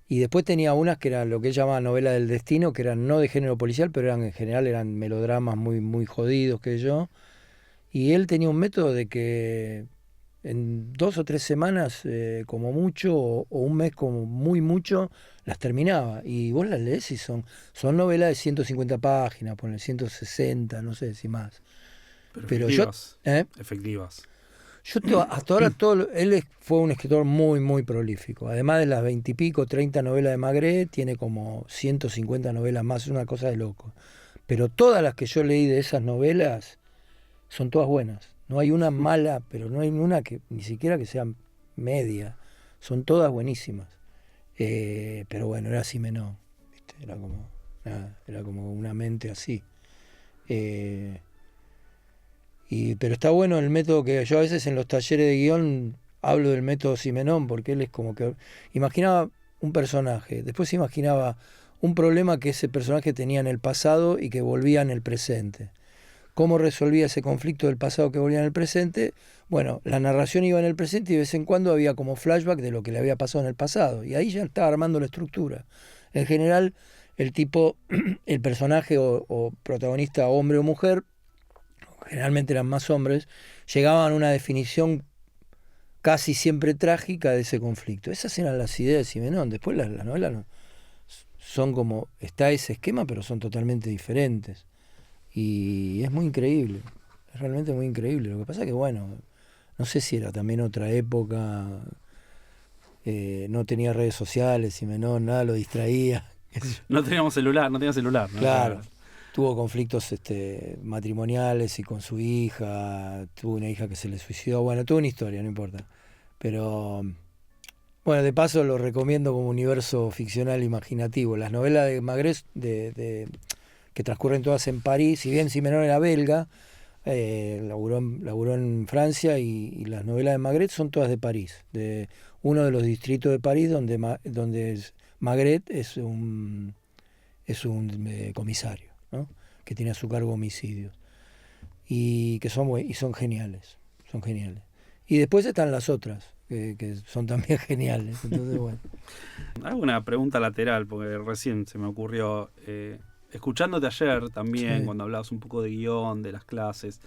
y después tenía unas que eran lo que él llamaba novela del destino, que eran no de género policial, pero en general eran melodramas muy, muy jodidos, que yo. Y él tenía un método de que en 2 o 3 semanas, como mucho, o un mes como muy mucho, las terminaba. Y vos las lees y son novelas de 150 páginas, ponle 160, no sé si más. Pero efectivas. Efectivas. Hasta ahora él fue un escritor muy, muy prolífico. Además de las 20 y pico, 30 novelas de Maigret, tiene como 150 novelas más, es una cosa de loco. Pero todas las que yo leí de esas novelas son todas buenas. No hay una mala, pero no hay una que ni siquiera que sea media. Son todas buenísimas. Pero bueno, era Simenón, ¿viste? Era como una mente así. Pero está bueno el método que yo a veces en los talleres de guión hablo del método Simenón, porque él es como que imaginaba un personaje, después imaginaba un problema que ese personaje tenía en el pasado y que volvía en el presente. ¿Cómo resolvía ese conflicto del pasado que volvía en el presente? Bueno, la narración iba en el presente y de vez en cuando había como flashback de lo que le había pasado en el pasado. Y ahí ya estaba armando la estructura. En general, el tipo, el personaje o protagonista, hombre o mujer, generalmente eran más hombres, llegaban a una definición casi siempre trágica de ese conflicto. Esas eran las ideas de Simenón. Después las novelas son como, está ese esquema, pero son totalmente diferentes. Y es muy increíble, es realmente muy increíble. Lo que pasa es que, bueno, no sé si era también otra época, no tenía redes sociales, Simenón, nada lo distraía. No teníamos celular, no tenía celular, ¿no? Claro. Tuvo conflictos matrimoniales y con su hija, tuvo una hija que se le suicidó, bueno, tuvo una historia, no importa. Pero, bueno, de paso lo recomiendo como universo ficcional imaginativo. Las novelas de Magreth, que transcurren todas en París, si bien Simenón era belga, laburó en Francia y las novelas de Magreth son todas de París, de uno de los distritos de París donde Magreth es un comisario, ¿no? Que tiene a su cargo homicidios y que son geniales, y después están las otras que son también geniales. Entonces, bueno. Hago una pregunta lateral porque recién se me ocurrió, escuchándote ayer también, Sí. cuando hablabas un poco de guión, de las clases,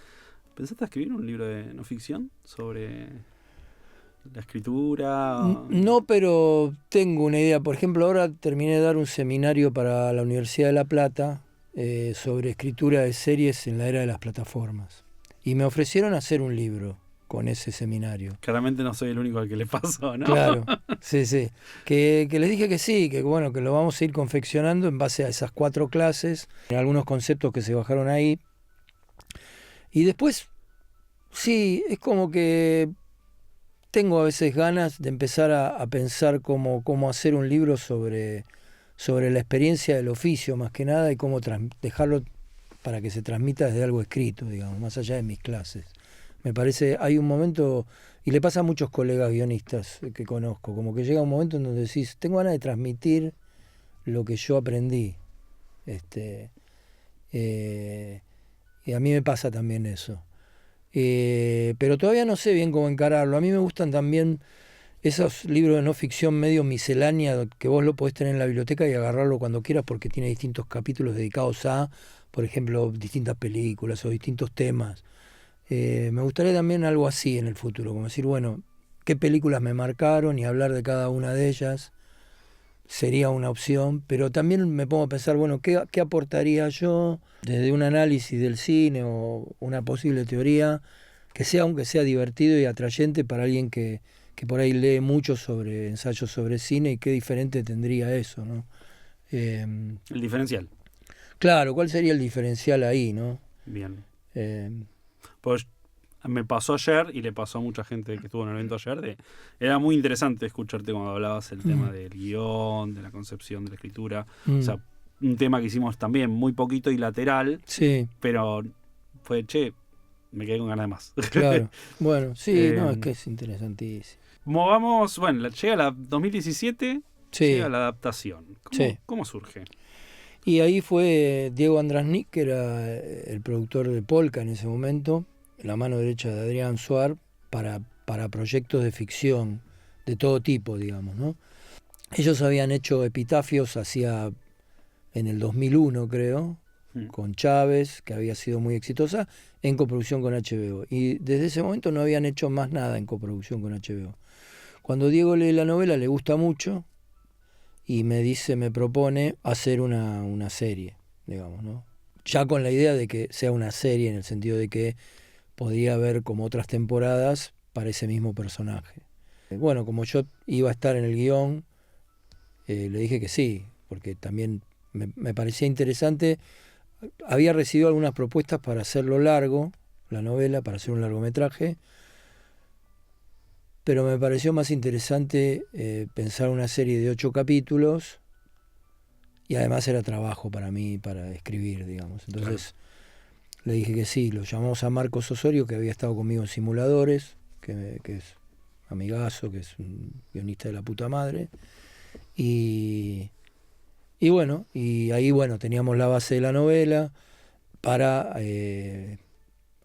¿pensaste escribir un libro de no ficción sobre la escritura? No, pero tengo una idea. Por ejemplo, ahora terminé de dar un seminario para la Universidad de La Plata sobre escritura de series en la era de las plataformas. Y me ofrecieron hacer un libro con ese seminario. Claramente no soy el único al que le pasó, ¿no? Claro, sí. Que les dije que sí, que bueno, que lo vamos a ir confeccionando en base a esas 4 clases, algunos conceptos que se bajaron ahí. Y después, sí, es como que tengo a veces ganas de empezar a pensar cómo hacer un libro sobre la experiencia del oficio, más que nada, y cómo dejarlo para que se transmita desde algo escrito, digamos, más allá de mis clases. Me parece, hay un momento, y le pasa a muchos colegas guionistas que conozco, como que llega un momento en donde decís, tengo ganas de transmitir lo que yo aprendí. Y a mí me pasa también eso. Pero todavía no sé bien cómo encararlo. A mí me gustan también esos libros de no ficción medio miscelánea que vos lo podés tener en la biblioteca y agarrarlo cuando quieras porque tiene distintos capítulos dedicados a, por ejemplo, distintas películas o distintos temas. Me gustaría también algo así en el futuro, como decir, bueno, qué películas me marcaron y hablar de cada una de ellas sería una opción, pero también me pongo a pensar, bueno, ¿qué aportaría yo desde un análisis del cine o una posible teoría que sea, aunque sea divertido y atrayente para alguien que por ahí lee mucho sobre ensayos sobre cine y qué diferente tendría eso, ¿no? El diferencial. Claro, ¿cuál sería el diferencial ahí, no? Bien. Eh, Pues me pasó ayer y le pasó a mucha gente que estuvo en el evento ayer. Era muy interesante escucharte cuando hablabas el tema del guión, de la concepción de la escritura. O sea, un tema que hicimos también muy poquito y lateral, sí, pero fue, me quedé con ganas de más. claro. Bueno, sí, no, es que es interesantísimo. Movamos, bueno, llega la 2017, Sí. llega la adaptación. Sí. ¿Cómo surge? Y ahí fue Diego Andrasnik, que era el productor de Polka en ese momento, la mano derecha de Adrián Suar, para proyectos de ficción de todo tipo, digamos, ¿no? Ellos habían hecho Epitafios en el 2001, creo, con Chávez, que había sido muy exitosa, en coproducción con HBO. Y desde ese momento no habían hecho más nada en coproducción con HBO. Cuando Diego lee la novela le gusta mucho y me propone hacer una serie, digamos, ¿no? Ya con la idea de que sea una serie en el sentido de que podría haber como otras temporadas para ese mismo personaje. Bueno, como yo iba a estar en el guión, le dije que sí, porque también me parecía interesante. Había recibido algunas propuestas para hacerlo largo, la novela, para hacer un largometraje, pero me pareció más interesante pensar una serie de 8 capítulos y además era trabajo para mí, para escribir, digamos. Entonces le dije que sí, lo llamamos a Marcos Osorio, que había estado conmigo en Simuladores, que es amigazo, que es un guionista de la puta madre. Y bueno, y ahí teníamos la base de la novela para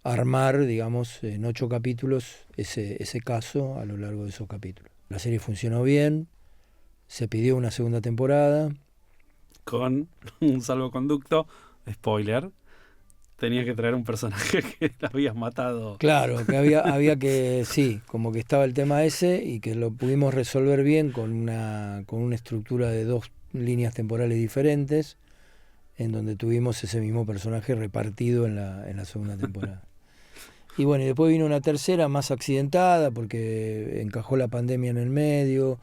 armar, digamos, en 8 capítulos ese caso a lo largo de esos capítulos. La serie funcionó bien, se pidió una segunda temporada con un salvoconducto, spoiler, tenías que traer un personaje que lo habías matado. Claro, que había que, sí, como que estaba el tema ese y que lo pudimos resolver bien con una estructura de 2 líneas temporales diferentes, en donde tuvimos ese mismo personaje repartido en la segunda temporada. Y bueno, y después vino una tercera más accidentada porque encajó la pandemia en el medio,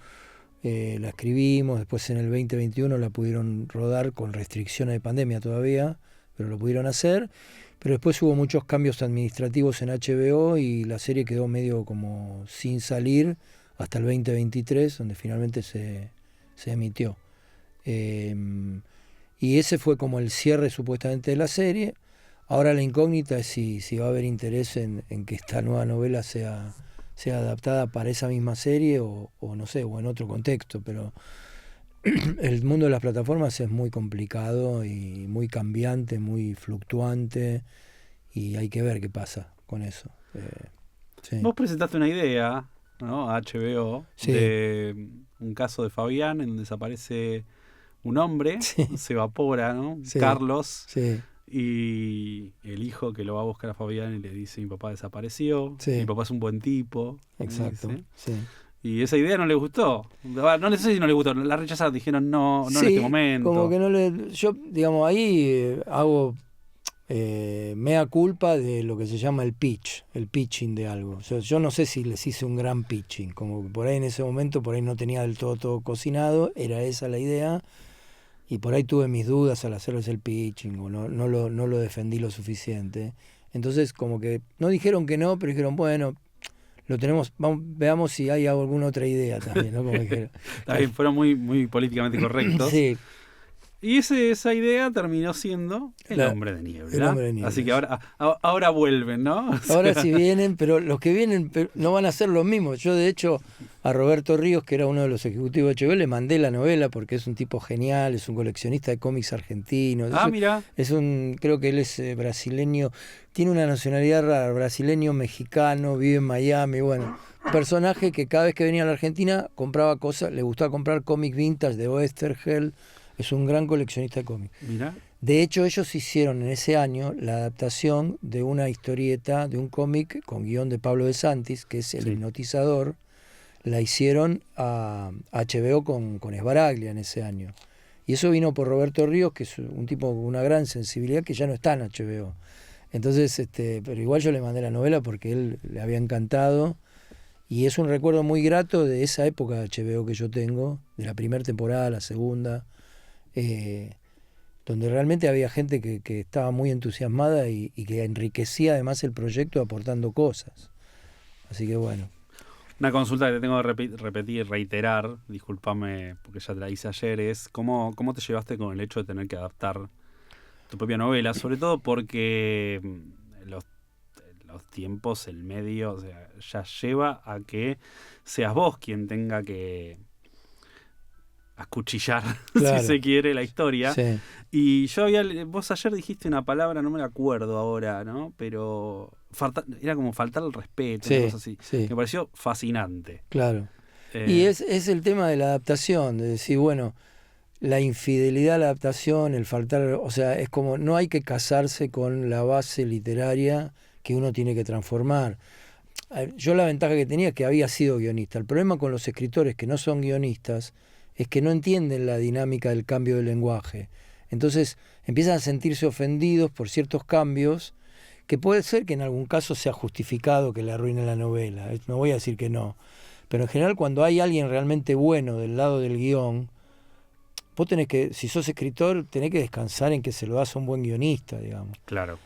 la escribimos, después en el 2021 la pudieron rodar con restricciones de pandemia todavía, pero lo pudieron hacer. Pero después hubo muchos cambios administrativos en HBO y la serie quedó medio como sin salir hasta el 2023, donde finalmente se emitió. Y ese fue como el cierre supuestamente de la serie. Ahora la incógnita es si va a haber interés en que esta nueva novela sea adaptada para esa misma serie o no sé, o en otro contexto, pero el mundo de las plataformas es muy complicado y muy cambiante, muy fluctuante, y hay que ver qué pasa con eso. Sí. Vos presentaste una idea, ¿no? A HBO, Sí. de un caso de Fabián en donde desaparece un hombre, Sí. se evapora, ¿no? Sí. Carlos, Sí, y el hijo que lo va a buscar a Fabián y le dice: mi papá desapareció, Sí. mi papá es un buen tipo. exacto. Dice. Sí. Y esa idea no le gustó. No sé si no le gustó, la rechazaron, dijeron no en Sí, este momento. como que no le... Yo, digamos, ahí hago mea culpa de lo que se llama el pitching de algo. O sea, yo no sé si les hice un gran pitching, como que por ahí en ese momento, por ahí no tenía del todo cocinado, era esa la idea, y por ahí tuve mis dudas al hacerles el pitching, o no lo defendí lo suficiente. Entonces, como que no dijeron que no, pero dijeron, bueno, lo tenemos, veamos si hay alguna otra idea también, ¿no? Como dijeron. Está bien, fueron muy, muy políticamente correctos. Sí, Y esa idea terminó siendo El Hombre de Niebla. El Hombre de Niebla. Así que ahora vuelven, ¿no? O sea, ahora sí vienen, pero los que vienen no van a ser los mismos. Yo, de hecho, a Roberto Ríos, que era uno de los ejecutivos de HBO, le mandé la novela porque es un tipo genial, es un coleccionista de cómics argentinos. mira. Creo que él es brasileño, tiene una nacionalidad rara, brasileño, mexicano, vive en Miami, bueno. Un personaje que cada vez que venía a la Argentina compraba cosas, le gustaba comprar cómics vintage de Oesterheld, es un gran coleccionista de cómics. Mira. De hecho, ellos hicieron en ese año la adaptación de una historieta, de un cómic con guión de Pablo de Santis, que es El Hipnotizador. La hicieron a HBO con Esbaraglia en ese año. Y eso vino por Roberto Ríos, que es un tipo con una gran sensibilidad, que ya no está en HBO. Entonces, pero igual yo le mandé la novela porque él le había encantado. Y es un recuerdo muy grato de esa época de HBO que yo tengo, de la primera temporada, la segunda, donde realmente había gente que estaba muy entusiasmada y que enriquecía además el proyecto aportando cosas. Así que bueno. Una consulta que te tengo que repetir, reiterar, discúlpame porque ya te la hice ayer, es ¿cómo te llevaste con el hecho de tener que adaptar tu propia novela? Sobre todo porque los tiempos, el medio, o sea, ya lleva a que seas vos quien tenga que acuchillar, Claro. si se quiere, la historia. Sí. Y vos ayer dijiste una palabra, no me la acuerdo ahora, ¿no? Pero era como faltar el respeto, Sí, una cosa así. sí. Me pareció fascinante. Claro. Y es el tema de la adaptación, de decir, bueno, la infidelidad a la adaptación, el faltar, o sea, es como, no hay que casarse con la base literaria que uno tiene que transformar. Yo la ventaja que tenía es que había sido guionista. El problema con los escritores que no son guionistas es que no entienden la dinámica del cambio del lenguaje. Entonces empiezan a sentirse ofendidos por ciertos cambios, que puede ser que en algún caso sea justificado que le arruine la novela. No voy a decir que no. Pero en general, cuando hay alguien realmente bueno del lado del guión, vos tenés que, si sos escritor, tenés que descansar en que se lo das a un buen guionista, digamos. Claro.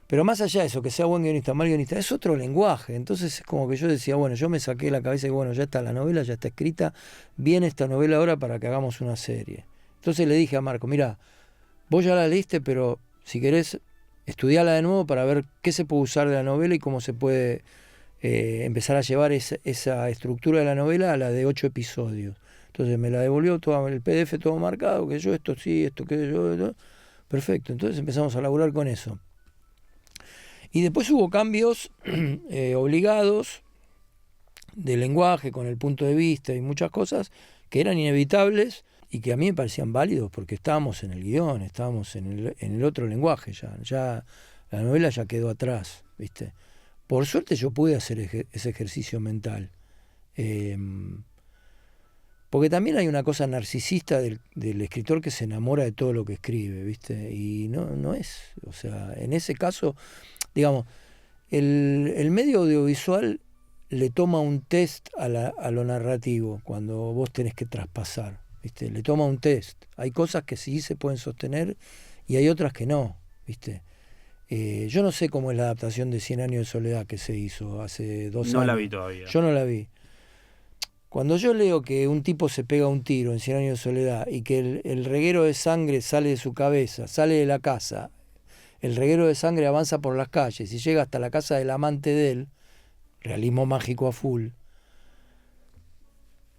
Pero más allá de eso, que sea buen guionista, mal guionista, es otro lenguaje. Entonces es como que yo decía, bueno, yo me saqué de la cabeza y bueno, ya está la novela, ya está escrita, viene esta novela ahora para que hagamos una serie. Entonces le dije a Marco, mira, vos ya la leíste, pero si querés, estudiala de nuevo para ver qué se puede usar de la novela y cómo se puede empezar a llevar esa estructura de la novela a la de 8 episodios. Entonces me la devolvió todo el PDF todo marcado, que yo esto sí, esto que yo, esto. Perfecto, entonces empezamos a laburar con eso. Y después hubo cambios obligados de lenguaje, con el punto de vista y muchas cosas que eran inevitables y que a mí me parecían válidos porque estábamos en el guión, estábamos en el otro lenguaje ya la novela ya quedó atrás, ¿viste? Por suerte yo pude hacer ese ejercicio mental. Porque también hay una cosa narcisista del escritor que se enamora de todo lo que escribe, ¿viste? Y no es, o sea, en ese caso, digamos, el medio audiovisual le toma un test a lo narrativo cuando vos tenés que traspasar, ¿viste? Le toma un test. Hay cosas que sí se pueden sostener y hay otras que no, ¿viste? Yo no sé cómo es la adaptación de 100 años de soledad que se hizo hace 2 años. No la vi todavía. Yo no la vi. Cuando yo leo que un tipo se pega un tiro en 100 años de soledad y que el reguero de sangre sale de su cabeza, sale de la casa, el reguero de sangre avanza por las calles y llega hasta la casa del amante de él, realismo mágico a full,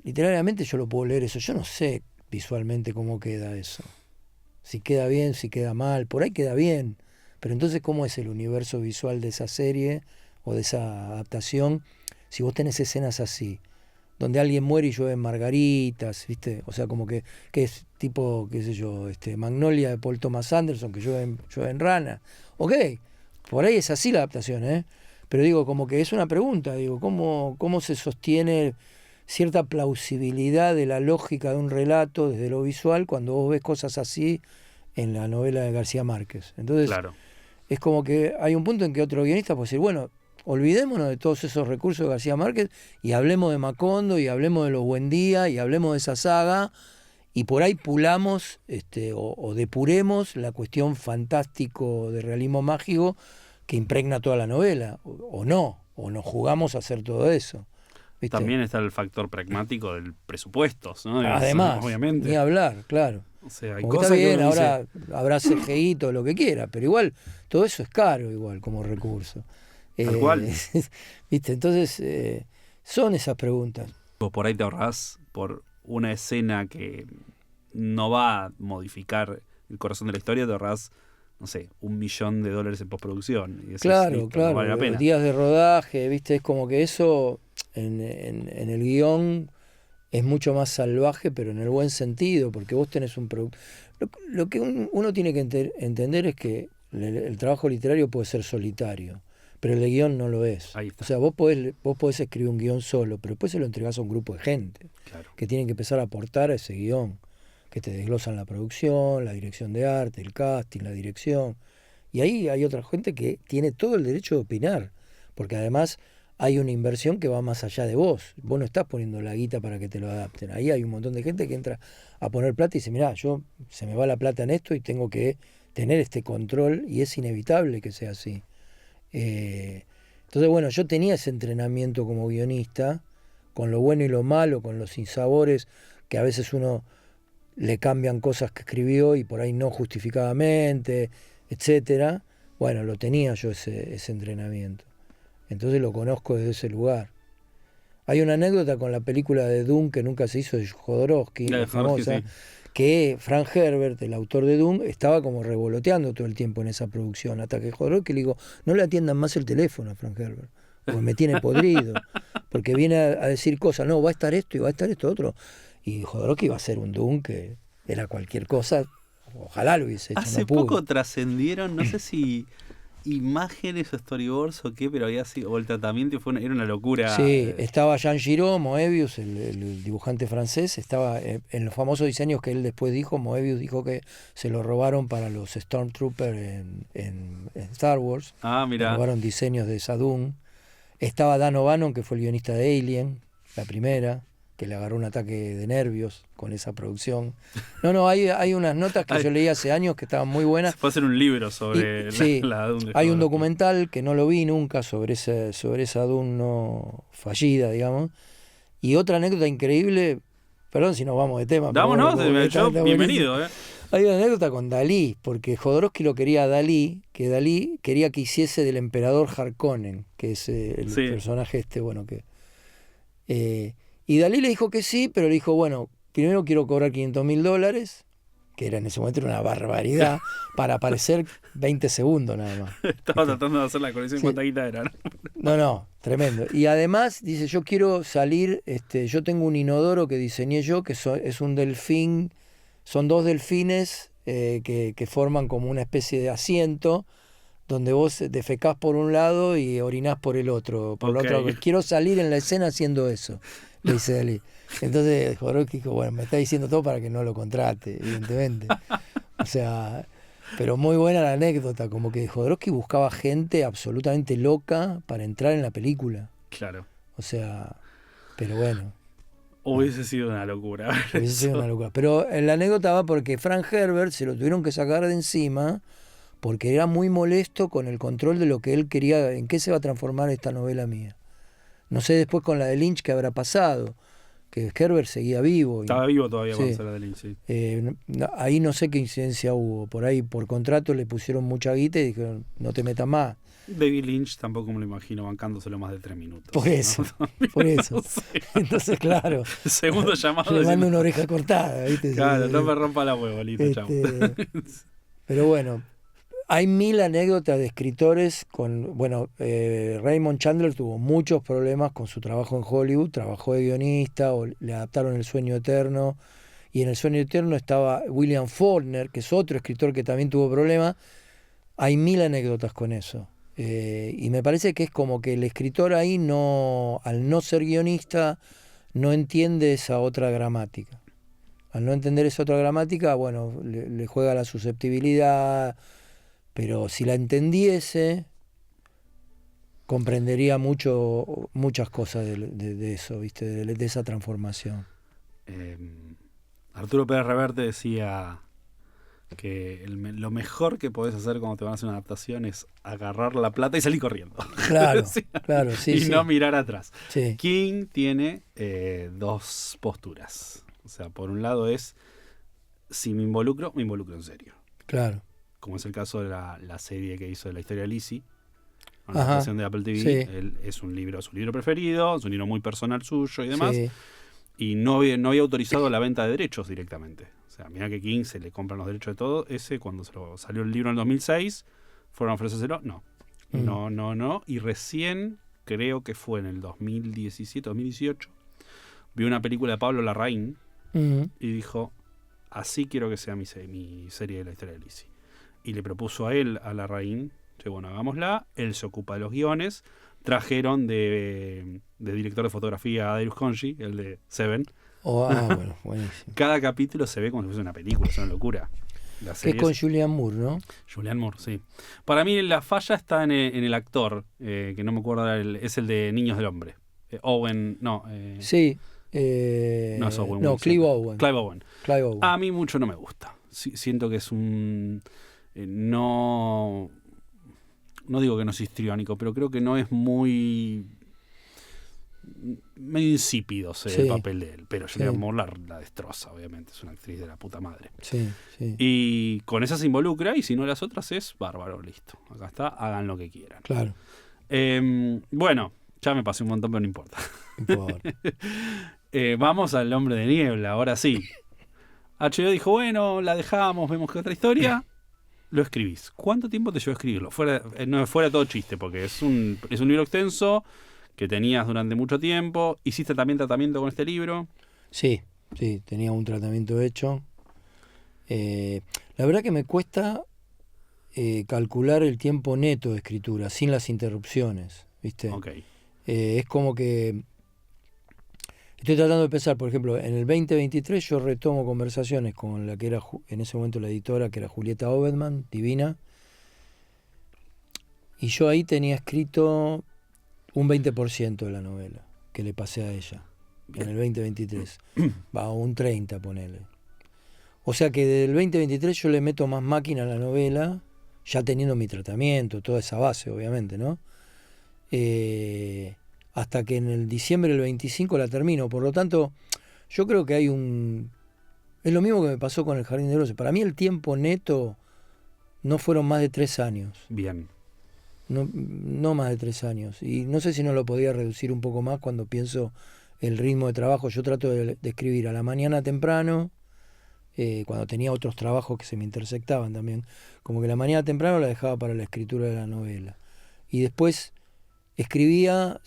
literalmente yo lo puedo leer eso. Yo no sé visualmente cómo queda eso. Si queda bien, si queda mal, por ahí queda bien. Pero entonces, ¿cómo es el universo visual de esa serie o de esa adaptación si vos tenés escenas así? Donde alguien muere y llueven margaritas, ¿viste? O sea, como que es tipo, qué sé yo, Magnolia de Paul Thomas Anderson, que llueven ranas. Ok, por ahí es así la adaptación, ¿eh? Pero digo, como que es una pregunta, digo, ¿cómo se sostiene cierta plausibilidad de la lógica de un relato desde lo visual cuando vos ves cosas así en la novela de García Márquez? Entonces, Claro. es como que hay un punto en que otro guionista puede decir, bueno, olvidémonos de todos esos recursos de García Márquez y hablemos de Macondo y hablemos de Los Buendía y hablemos de esa saga y por ahí pulamos o depuremos la cuestión fantástico de realismo mágico que impregna toda la novela, o nos jugamos a hacer todo eso, ¿viste? También está el factor pragmático del presupuestos, ¿no? Además, obviamente. ni hablar, claro. O sea, hay Como cosas está bien, que uno dice, ahora habrá CGI, todo lo que quiera, pero igual, todo eso es caro igual como recurso. Tal cual. ¿Viste? Entonces, son esas preguntas. vos por ahí te ahorrás por una escena que no va a modificar el corazón de la historia, te ahorrás, no sé, $1 millón en postproducción. Y decís, Claro, listo, claro, no vale la pena. días de rodaje, ¿viste? Es como que eso en el guión es mucho más salvaje, pero en el buen sentido, porque vos tenés un producto. Lo que uno tiene que entender es que el trabajo literario puede ser solitario, pero el de guión no lo es. Ahí está. O sea, vos podés escribir un guión solo, pero después se lo entregás a un grupo de gente Claro. que tienen que empezar a aportar a ese guión, que te desglosan la producción, la dirección de arte, el casting, la dirección. Y ahí hay otra gente que tiene todo el derecho de opinar, porque además hay una inversión que va más allá de vos. Vos no estás poniendo la guita para que te lo adapten. Ahí hay un montón de gente que entra a poner plata y dice, mirá, se me va la plata en esto y tengo que tener este control y es inevitable que sea así. Entonces, bueno, yo tenía ese entrenamiento como guionista, con lo bueno y lo malo, con los sinsabores, que a veces uno le cambian cosas que escribió y por ahí no justificadamente, etcétera. Bueno, lo tenía yo ese entrenamiento. Entonces lo conozco desde ese lugar. Hay una anécdota con la película de Dune que nunca se hizo de Jodorowsky, La de la famosa, sí. que Frank Herbert, el autor de Dune, estaba como revoloteando todo el tiempo en esa producción, hasta que Jodorowsky le dijo, no le atiendan más el teléfono a Frank Herbert, porque me tiene podrido, porque viene a decir cosas, no, va a estar esto y va a estar esto otro. Y Jodorowsky iba a hacer un Dune que era cualquier cosa, ojalá lo hubiese hecho. Hace no pudo. poco trascendieron, no sé si imágenes o storyboards o qué, pero había sido, o el tratamiento era una locura. Sí, estaba Jean Giraud, Moebius, el dibujante francés, estaba en los famosos diseños que él después dijo. Moebius dijo que se lo robaron para los Stormtroopers en Star Wars. Ah, Le mira. robaron diseños de Sadun. Estaba Dan O'Bannon, que fue el guionista de Alien, la primera, que le agarró un ataque de nervios con esa producción. No, hay unas notas que yo leí hace años que estaban muy buenas. Se puede hacer un libro sobre Sí, la Dune de hay un Jodorowsky. documental que no lo vi nunca sobre esa Dune no fallida, digamos. Y otra anécdota increíble, perdón si nos vamos de tema. pero Vámonos, bueno, como yo está bienvenido. buenísimo. Hay una anécdota con Dalí, porque Jodorowsky lo quería a Dalí, que Dalí quería que hiciese del emperador Harkonnen, que es el Sí. personaje y Dalí le dijo que sí, pero le dijo, bueno, primero quiero cobrar $500,000, que era en ese momento una barbaridad, para aparecer 20 segundos nada más. Estaba tratando de hacer la colección Sí. cuánta guita era, ¿no? No, tremendo. Y además dice, yo quiero salir, yo tengo un inodoro que diseñé yo, que es un delfín son dos delfines que forman como una especie de asiento donde vos defecás por un lado y orinás por el otro. Por el otro, quiero salir en la escena haciendo eso, le dice Dalí. Entonces Jodorowsky dijo, bueno, me está diciendo todo para que no lo contrate, evidentemente. O sea, pero muy buena la anécdota, como que Jodorowsky buscaba gente absolutamente loca para entrar en la película. Claro. O sea, pero bueno. Hubiese sido una locura. Hubiese sido una locura. Pero la anécdota va porque Frank Herbert se lo tuvieron que sacar de encima porque era muy molesto con el control de lo que él quería, en qué se va a transformar esta novela mía. No sé después con la de Lynch qué habrá pasado, que Herbert seguía vivo. Estaba vivo todavía sí. cuando se la de Lynch, sí. Ahí no sé qué incidencia hubo. Por ahí, por contrato, le pusieron mucha guita y dijeron, no te metas más. David Lynch tampoco me lo imagino bancándoselo más de 3 minutos. Por eso, ¿no? Por eso. Sí. Entonces, claro. El segundo llamado. Le mando una oreja cortada, ¿viste? Claro, no me rompa la huevo, listo, chao. Pero bueno, hay 1000 anécdotas de escritores con... Bueno, Raymond Chandler tuvo muchos problemas con su trabajo en Hollywood. Trabajó de guionista, o le adaptaron El Sueño Eterno. Y en El Sueño Eterno estaba William Faulkner, que es otro escritor que también tuvo problemas. Hay 1000 anécdotas con eso. Y me parece que es como que el escritor ahí no, al no ser guionista, no entiende esa otra gramática. Al no entender esa otra gramática, bueno, le juega la susceptibilidad, pero si la entendiese, comprendería muchas cosas de eso, ¿viste? De esa transformación. Arturo Pérez Reverte decía que lo mejor que podés hacer cuando te van a hacer una adaptación es agarrar la plata y salir corriendo. Claro, sí, claro, sí. Y sí. no mirar atrás. Sí. King tiene dos posturas. O sea, por un lado es, si me involucro en serio. Claro. Como es el caso de la serie que hizo de la historia de Lizzie, una adaptación de Apple TV. Sí. Es su libro preferido, es un libro muy personal suyo y demás. Sí. Y no había autorizado la venta de derechos directamente. O sea, mira que King se le compran los derechos de todo. Ese, cuando salió el libro en el 2006, fueron a ofrecérselo. No. Y recién, creo que fue en el 2017, 2018, vio una película de Pablo Larraín y dijo, así quiero que sea mi serie de la historia de Lizzie. Y le propuso a él, a Larraín, que bueno, hagámosla. Él se ocupa de los guiones. Trajeron de director de fotografía a Darius Khonji, el de Seven. Bueno, buenísimo. Cada capítulo se ve como si fuese una película, es una locura. Que es con Julianne Moore, ¿no? Julianne Moore, sí. Para mí la falla está en el actor, que no me acuerdo, es el de Niños del Hombre. Owen, no. Sí. No es Owen. No, Clive Owen. Clive Owen. Clive Owen. A mí mucho no me gusta. Siento que es un... no digo que no es histriónico, pero creo que no es muy... medio insípido el papel de él. Pero Julianne Moore la destroza, obviamente. Es una actriz de la puta madre. Sí. Y con esa se involucra, y si no las otras es bárbaro, listo. Acá está, hagan lo que quieran. Claro. Bueno, ya me pasé un montón, pero no importa. Vamos al Hombre de Niebla, ahora sí. HBO dijo, bueno, la dejamos, vemos que otra historia. Lo escribís. ¿Cuánto tiempo te llevó a escribirlo? Fuera todo chiste, porque es un libro extenso que tenías durante mucho tiempo. ¿Hiciste también tratamiento con este libro? Sí, tenía un tratamiento hecho. La verdad que me cuesta calcular el tiempo neto de escritura, sin las interrupciones, ¿viste? Okay. Es como que estoy tratando de pensar, por ejemplo, en el 2023 yo retomo conversaciones con la que era en ese momento la editora, que era Julieta Obedman, divina, y yo ahí tenía escrito un 20% de la novela que le pasé a ella. Bien. En el 2023. Va, un 30, ponele. O sea que desde el 2023 yo le meto más máquina a la novela, ya teniendo mi tratamiento, toda esa base, obviamente, ¿no? Hasta que en el diciembre del 25 la termino. Por lo tanto, yo creo que hay es lo mismo que me pasó con El Jardín de Rosas. Para mí el tiempo neto no fueron más de 3 años. Bien. No más de 3 años. Y no sé si no lo podía reducir un poco más cuando pienso el ritmo de trabajo. Yo trato de escribir a la mañana temprano, cuando tenía otros trabajos que se me intersectaban también. Como que la mañana temprano la dejaba para la escritura de la novela. Y después escribía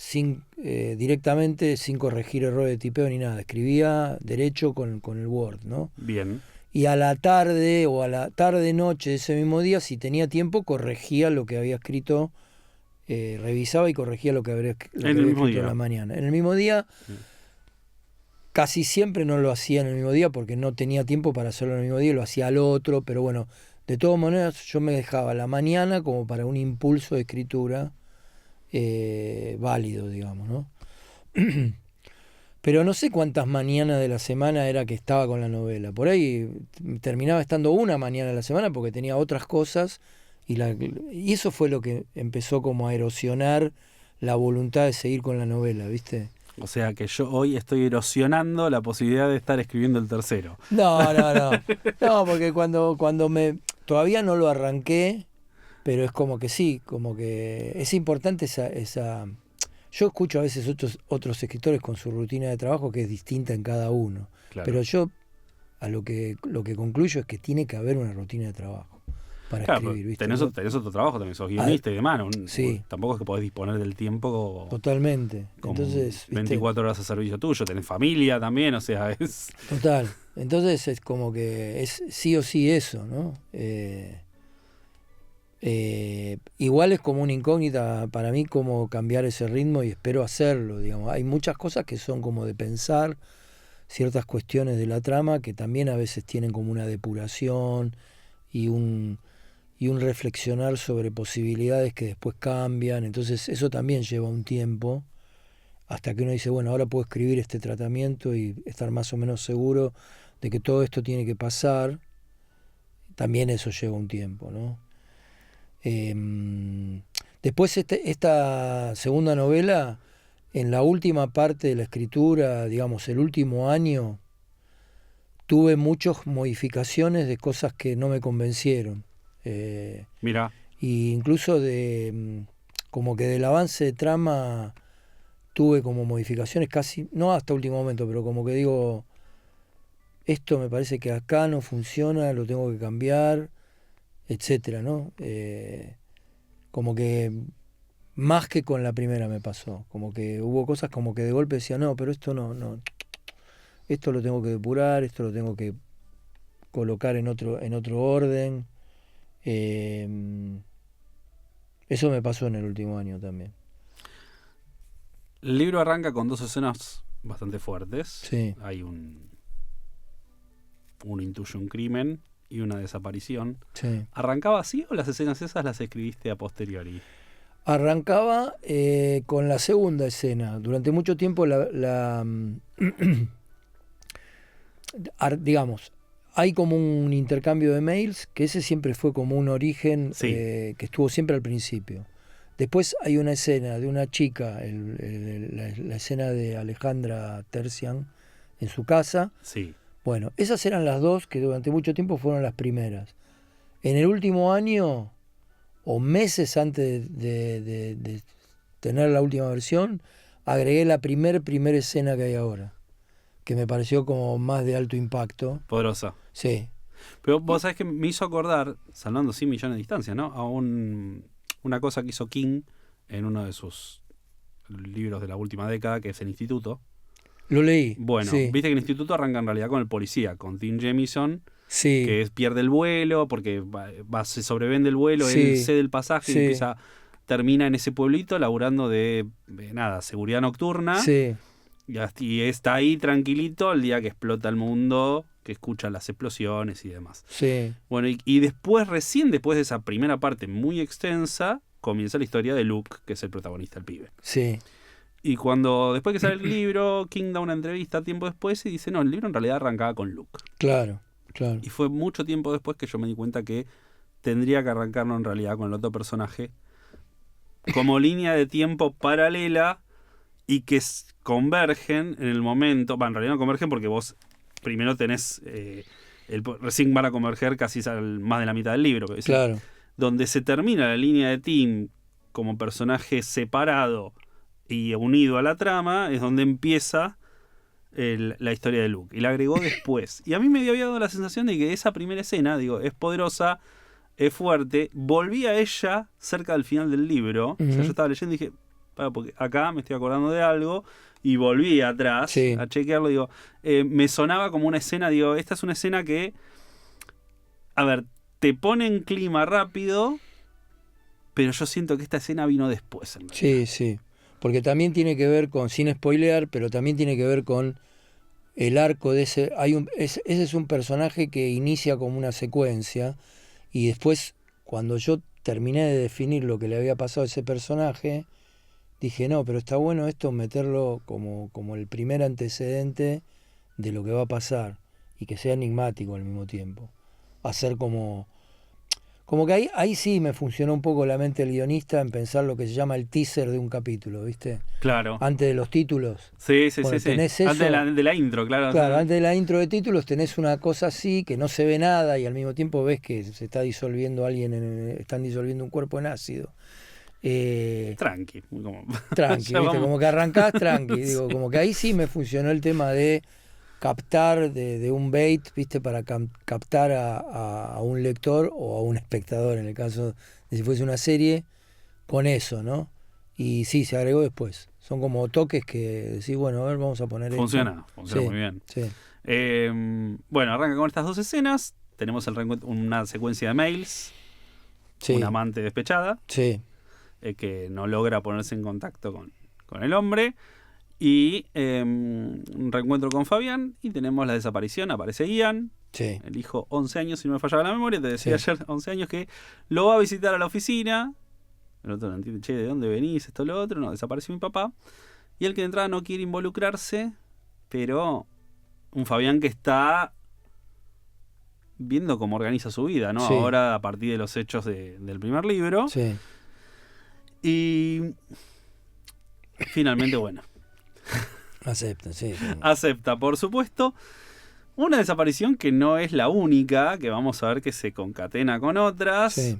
directamente, sin corregir errores de tipeo ni nada. Escribía derecho con el Word, ¿no? Bien. Y a la tarde o a la tarde-noche de ese mismo día, si tenía tiempo, corregía lo que había escrito, revisaba y corregía lo que había escrito en la mañana. En el mismo día, casi siempre no lo hacía en el mismo día porque no tenía tiempo para hacerlo en el mismo día, lo hacía al otro, pero bueno, de todas maneras yo me dejaba la mañana como para un impulso de escritura válido, digamos, ¿no? Pero no sé cuántas mañanas de la semana era que estaba con la novela. Por ahí terminaba estando una mañana de la semana porque tenía otras cosas y eso fue lo que empezó como a erosionar la voluntad de seguir con la novela, ¿viste? O sea que yo hoy estoy erosionando la posibilidad de estar escribiendo el tercero. No. No, porque cuando todavía no lo arranqué, pero es como que sí, como que es importante esa. Yo escucho a veces otros escritores con su rutina de trabajo que es distinta en cada uno. Claro. Pero yo a lo que concluyo es que tiene que haber una rutina de trabajo para escribir, ¿viste? Tenés otro trabajo también, sos guionista y demás. Sí. Tampoco es que podés disponer del tiempo. Totalmente. Entonces, 24 horas a servicio tuyo, tenés familia también, o sea, es. Total. Entonces es como que es sí o sí eso, ¿no? Igual es como una incógnita para mí cómo cambiar ese ritmo y espero hacerlo, digamos. Hay muchas cosas que son como de pensar, ciertas cuestiones de la trama que también a veces tienen como una depuración y un reflexionar sobre posibilidades que después cambian, entonces eso también lleva un tiempo hasta que uno dice, bueno, ahora puedo escribir este tratamiento y estar más o menos seguro de que todo esto tiene que pasar. También eso lleva un tiempo, ¿no? Después esta segunda novela, en la última parte de la escritura, digamos, el último año, tuve muchas modificaciones de cosas que no me convencieron. Mira. Y incluso como que del avance de trama tuve como modificaciones casi, no hasta último momento, pero como que digo, esto me parece que acá no funciona, lo tengo que cambiar, etcétera, ¿no? Como que más que con la primera me pasó, como que hubo cosas como que de golpe decía, no, pero esto no, esto lo tengo que depurar, esto lo tengo que colocar en otro orden. Eso me pasó en el último año también. El libro arranca con dos escenas bastante fuertes. Sí. Hay un intuyo, un crimen y una desaparición. Sí. ¿Arrancaba así o las escenas esas las escribiste a posteriori? Arrancaba con la segunda escena. Durante mucho tiempo digamos, hay como un intercambio de mails, que ese siempre fue como un origen, sí, que estuvo siempre al principio. Después hay una escena de una chica, la escena de Alejandra Terzian en su casa. Sí. Bueno, esas eran las dos que durante mucho tiempo fueron las primeras. En el último año, o meses antes de tener la última versión, agregué la primera escena que hay ahora, que me pareció como más de alto impacto. Poderosa. Sí. Pero vos sabés que me hizo acordar, salvando 100 millones de distancia, ¿no? A una cosa que hizo King en uno de sus libros de la última década, que es El Instituto. Lo leí. Bueno, sí. Viste que El Instituto arranca en realidad con el policía, con Tim Jamieson, sí, que pierde el vuelo porque se sobrevende el vuelo, sí, él cede el pasaje sí, y termina en ese pueblito laburando de seguridad nocturna. Sí. Y está ahí tranquilito el día que explota el mundo, que escucha las explosiones y demás. Sí. Bueno, y después, recién después de esa primera parte muy extensa, comienza la historia de Luke, que es el protagonista, el pibe. Sí. Y después que sale el libro, King da una entrevista tiempo después y dice, no, el libro en realidad arrancaba con Luke. Claro. Y fue mucho tiempo después que yo me di cuenta que tendría que arrancarlo en realidad con el otro personaje como línea de tiempo paralela y que convergen en el momento. En realidad no convergen porque vos primero tenés recién van a converger casi más de la mitad del libro. Claro. Donde se termina la línea de Tim como personaje separado y unido a la trama, es donde empieza la historia de Luke. Y la agregó después. Y a mí me había dado la sensación de que esa primera escena, es poderosa, es fuerte. Volví a ella cerca del final del libro. Uh-huh. O sea, yo estaba leyendo y dije, porque acá me estoy acordando de algo. Y volví atrás a chequearlo. Me sonaba como una escena, esta es una escena que A ver, te pone en clima rápido, pero yo siento que esta escena vino después. En realidad. Sí, sí. Porque también tiene que ver con, sin spoilear, pero también tiene que ver con el arco de ese. Ese es un personaje que inicia como una secuencia y después, cuando yo terminé de definir lo que le había pasado a ese personaje, dije, no, pero está bueno esto, meterlo como el primer antecedente de lo que va a pasar y que sea enigmático al mismo tiempo. Hacer como que ahí sí me funcionó un poco la mente del guionista en pensar lo que se llama el teaser de un capítulo, ¿viste? Claro. Antes de los títulos. Sí. Tenés eso, Antes de la intro, claro. Claro, antes de la intro de títulos tenés una cosa así, que no se ve nada y al mismo tiempo ves que se está disolviendo están disolviendo un cuerpo en ácido. Tranqui. Como... Tranqui, ¿viste? Como que arrancás tranqui. Sí. Digo, como que ahí sí me funcionó el tema de captar de un bait, ¿viste? Para captar a un lector o a un espectador, en el caso de si fuese una serie, con eso, ¿no? Y sí, se agregó después. Son como toques que decís, bueno, a ver, vamos a poner Funciona sí, muy bien. Sí. Bueno, arranca con estas dos escenas. Tenemos una secuencia de mails. Sí. Una amante despechada. Sí. Que no logra ponerse en contacto con el hombre. Y un reencuentro con Fabián. Y tenemos la desaparición. Aparece Ian. Sí. El hijo, 11 años, si no me fallaba la memoria. Te decía Sí. ayer, 11 años, que lo va a visitar a la oficina. El otro no entiende, che, ¿de dónde venís? Esto, lo otro. No, desapareció mi papá. Y el que de entrada no quiere involucrarse. Pero un Fabián que está viendo cómo organiza su vida, ¿no? Sí. Ahora, a partir de los hechos del primer libro. Sí. Y finalmente, bueno, Acepta, sí. acepta, por supuesto. Una desaparición que no es la única, que vamos a ver que se concatena con otras. Sí.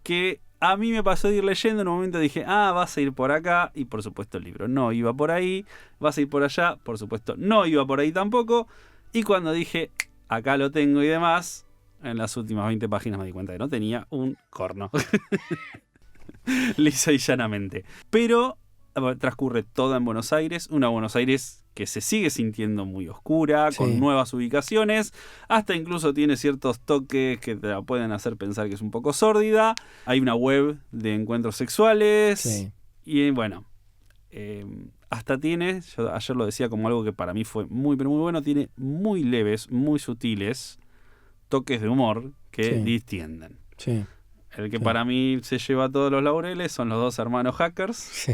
Que a mí me pasó de ir leyendo, en un momento dije, vas a ir por acá, y por supuesto el libro no iba por ahí. Vas a ir por allá, por supuesto no iba por ahí tampoco. Y cuando dije, acá lo tengo y demás, en las últimas 20 páginas me di cuenta que no tenía un corno. Lisa y llanamente. Pero transcurre toda en Buenos Aires, una Buenos Aires que se sigue sintiendo muy oscura, Sí. con nuevas ubicaciones, hasta incluso tiene ciertos toques que te la pueden hacer pensar que es un poco sórdida. Hay una web de encuentros sexuales. Sí. Y bueno, hasta tiene, yo ayer lo decía como algo que para mí fue muy pero muy bueno, tiene muy leves, muy sutiles toques de humor que Sí. distienden. Sí. El que Sí. para mí se lleva todos los laureles son los dos hermanos hackers, Sí.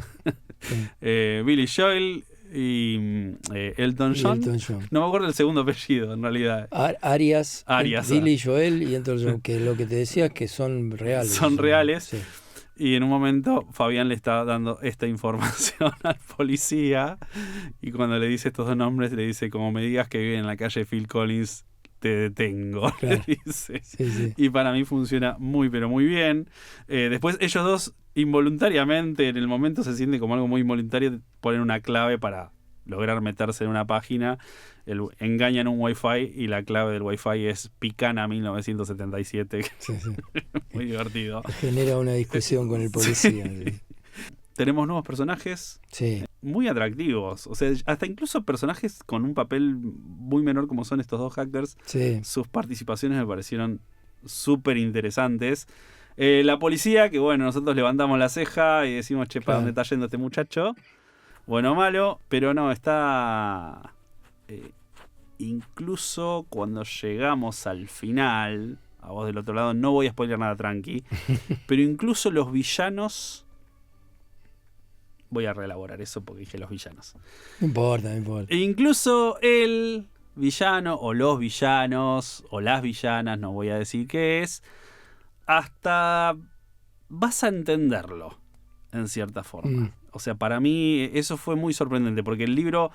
Sí. Billy Joel y Elton Y John. Elton John. No me acuerdo el segundo apellido, en realidad. Arias, Billy ah. Joel y Elton John, que lo que te decía es que son reales. Son reales. Sí. Y en un momento Fabián le está dando esta información al policía. Y cuando le dice estos dos nombres, le dice, como me digas que vive en la calle Phil Collins, te detengo. Claro. Le dice. Sí, sí. Y para mí funciona muy pero muy bien. Después ellos dos involuntariamente, en el momento se siente como algo muy involuntario, ponen una clave para lograr meterse en una página. Engañan un wifi y la clave del wifi es Picana 1977. Sí, sí. Muy divertido. Genera una discusión con el policía. Sí. Tenemos nuevos personajes Sí. muy atractivos. O sea, hasta incluso personajes con un papel muy menor como son estos dos hackers. Sí. Sus participaciones me parecieron súper interesantes. La policía, que bueno, nosotros levantamos la ceja y decimos, che, ¿para Claro. dónde está yendo este muchacho? Bueno o malo, pero no, está... incluso cuando llegamos al final, a vos del otro lado, no voy a spoiler nada, tranqui, pero incluso los villanos... Voy a reelaborar eso porque dije los villanos. No importa, no importa. E incluso el villano o los villanos o las villanas, no voy a decir qué es, hasta vas a entenderlo en cierta forma. O sea, para mí eso fue muy sorprendente porque el libro,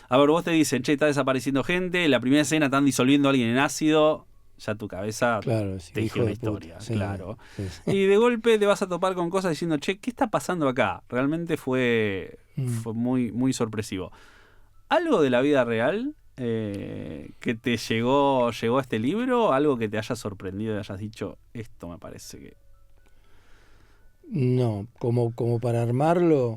a ver, vos te dicen, che, está desapareciendo gente, la primera escena están disolviendo a alguien en ácido, ya tu cabeza Claro, sí, te hijo dije una de puta. historia, Sí, claro. sí. Y de golpe te vas a topar con cosas diciendo, che, ¿qué está pasando acá? Realmente fue muy, muy sorpresivo. ¿Algo de la vida real que te llegó a este libro? ¿Algo que te haya sorprendido y hayas dicho, esto me parece que... No, como para armarlo,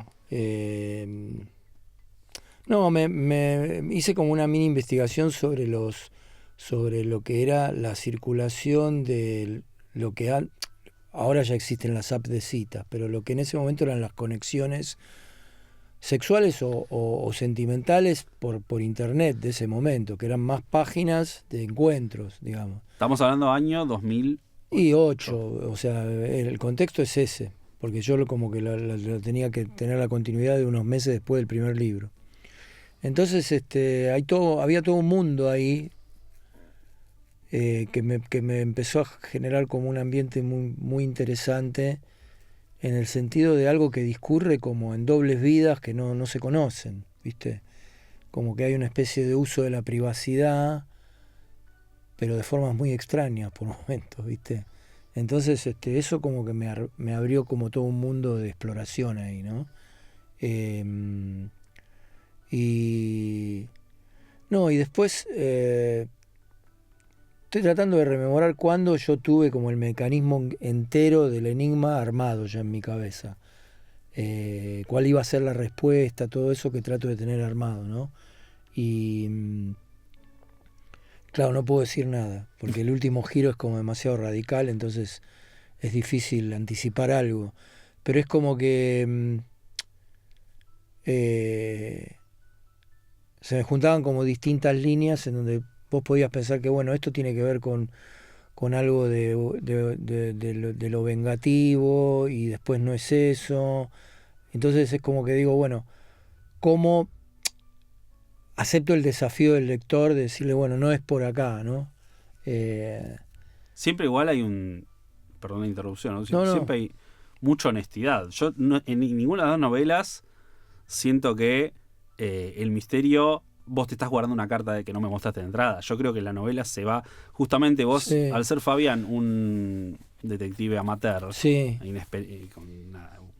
no, me hice como una mini investigación sobre los sobre lo que era la circulación de lo que ahora ya existen las apps de citas, pero lo que en ese momento eran las conexiones sexuales o sentimentales por internet de ese momento, que eran más páginas de encuentros, digamos. Estamos hablando año 2000. Y 8, o sea, el contexto es ese, porque yo como que lo tenía que tener la continuidad de unos meses después del primer libro. Entonces había todo un mundo ahí que me empezó a generar como un ambiente muy, muy interesante, en el sentido de algo que discurre como en dobles vidas que no se conocen, ¿viste? Como que hay una especie de uso de la privacidad, pero de formas muy extrañas por momentos, ¿viste? Entonces eso como que me abrió como todo un mundo de exploración ahí, ¿no? Y después estoy tratando de rememorar cuándo yo tuve como el mecanismo entero del enigma armado ya en mi cabeza. Cuál iba a ser la respuesta, todo eso que trato de tener armado, ¿no? Y claro, no puedo decir nada, porque el último giro es como demasiado radical, entonces es difícil anticipar algo. Pero es como que se me juntaban como distintas líneas en donde vos podías pensar que, bueno, esto tiene que ver con algo de lo vengativo, y después no es eso. Entonces es como que digo, bueno, ¿cómo acepto el desafío del lector de decirle, bueno, no es por acá, ¿no? Siempre igual hay perdón la interrupción, ¿no? No. Siempre hay mucha honestidad. Yo en ninguna de las dos novelas siento que el misterio, vos te estás guardando una carta de que no me mostraste de entrada. Yo creo que la novela se va, justamente vos, Sí. al ser Fabián un detective amateur, Sí.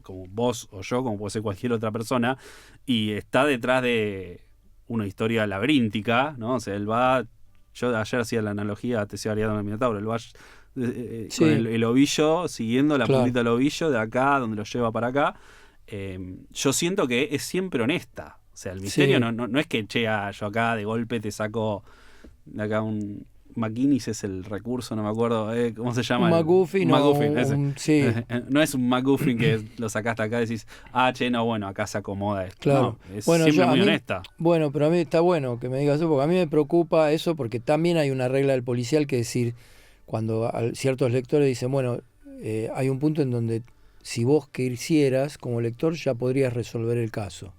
como vos o yo, como puede ser cualquier otra persona, y está detrás de una historia laberíntica, ¿no? O sea, él va, yo ayer hacía la analogía a Teseo Ariadno del Minotauro, él va Sí. con el ovillo, siguiendo la Claro. puntita del ovillo de acá, donde lo lleva para acá. Yo siento que es siempre honesta. O sea, el misterio Sí. no es que, yo acá de golpe te saco de acá un... McGuinness es el recurso, no me acuerdo, ¿cómo se llama? Un MacGuffin, ese. sí. No es un MacGuffin que lo sacaste acá y decís, no, bueno, acá se acomoda esto. Claro. No, es Bueno, siempre a muy mí- honesta. Bueno, pero a mí está bueno que me digas eso, porque a mí me preocupa eso, porque también hay una regla del policial que decir, cuando ciertos lectores dicen, bueno, hay un punto en donde si vos quisieras, como lector, ya podrías resolver el caso.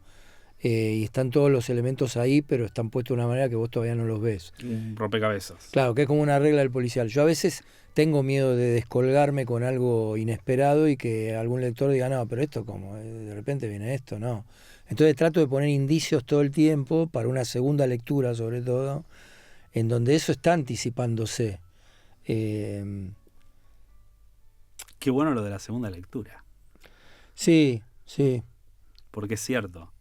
Y están todos los elementos ahí, pero están puestos de una manera que vos todavía no los ves. Un rompecabezas. Claro, que es como una regla del policial. Yo a veces tengo miedo de descolgarme con algo inesperado y que algún lector diga, no, pero esto como, de repente viene esto, no. Entonces trato de poner indicios todo el tiempo, para una segunda lectura sobre todo, en donde eso está anticipándose. Qué bueno lo de la segunda lectura, Sí. porque es cierto.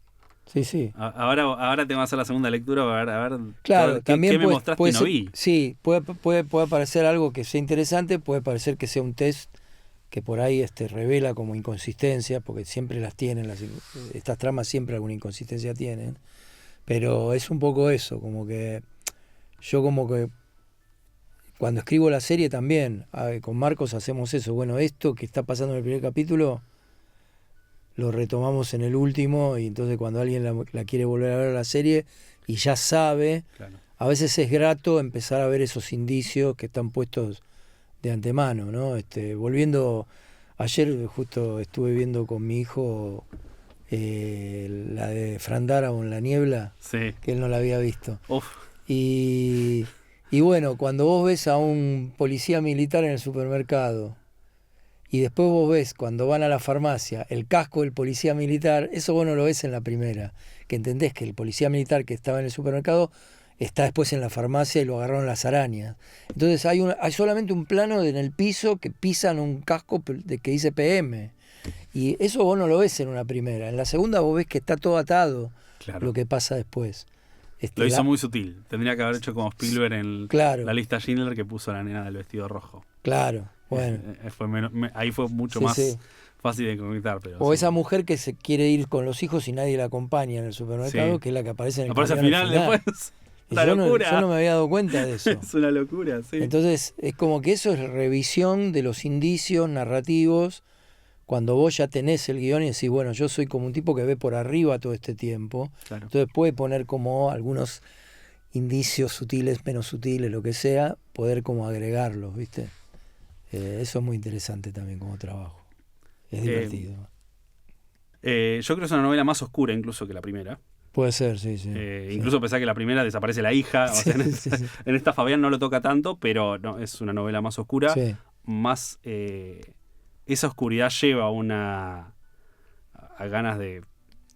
Sí. Ahora te voy a hacer la segunda lectura a ver Claro, qué también me mostraste y no vi. Sí, puede parecer algo que sea interesante, puede parecer que sea un test que por ahí revela como inconsistencias, porque siempre las tienen, estas tramas siempre alguna inconsistencia tienen, pero es un poco eso, como que yo como que cuando escribo la serie también, con Marcos hacemos eso, bueno, esto que está pasando en el primer capítulo lo retomamos en el último, y entonces cuando alguien la quiere volver a ver a la serie y ya sabe, Claro. a veces es grato empezar a ver esos indicios que están puestos de antemano, ¿no? Volviendo, ayer justo estuve viendo con mi hijo la de Fran Darabont, La Niebla, Sí. que él no la había visto. Uf. Y bueno, cuando vos ves a un policía militar en el supermercado, y después vos ves cuando van a la farmacia el casco del policía militar, eso vos no lo ves en la primera, que entendés que el policía militar que estaba en el supermercado está después en la farmacia y lo agarraron las arañas. Entonces hay solamente un plano en el piso que pisan un casco que dice PM, y eso vos no lo ves en una primera. En la segunda vos ves que está todo atado, Claro. lo que pasa después. Lo hizo muy sutil. Tendría que haber hecho como Spielberg en Claro. la lista Schindler, que puso a la nena del vestido rojo. Claro, bueno. Ahí fue mucho Sí, más sí. fácil de conectar. Pero O sí. esa mujer que se quiere ir con los hijos y nadie la acompaña en el supermercado, Sí. que es la que aparece en el Aparece al camión final después. Una locura. Yo no me había dado cuenta de eso. Es una locura, sí. Entonces, es como que eso es revisión de los indicios narrativos. Cuando vos ya tenés el guión y decís, bueno, yo soy como un tipo que ve por arriba todo este tiempo. Claro. Entonces puede poner como algunos indicios sutiles, menos sutiles, lo que sea, poder como agregarlos, ¿viste? Eso es muy interesante también como trabajo. Es divertido. Yo creo que es una novela más oscura incluso que la primera. Puede ser, sí. Incluso pensar que la primera desaparece la hija. O sea, en esta Fabián no lo toca tanto, pero no, es una novela más oscura. Sí. Más esa oscuridad lleva a ganas de,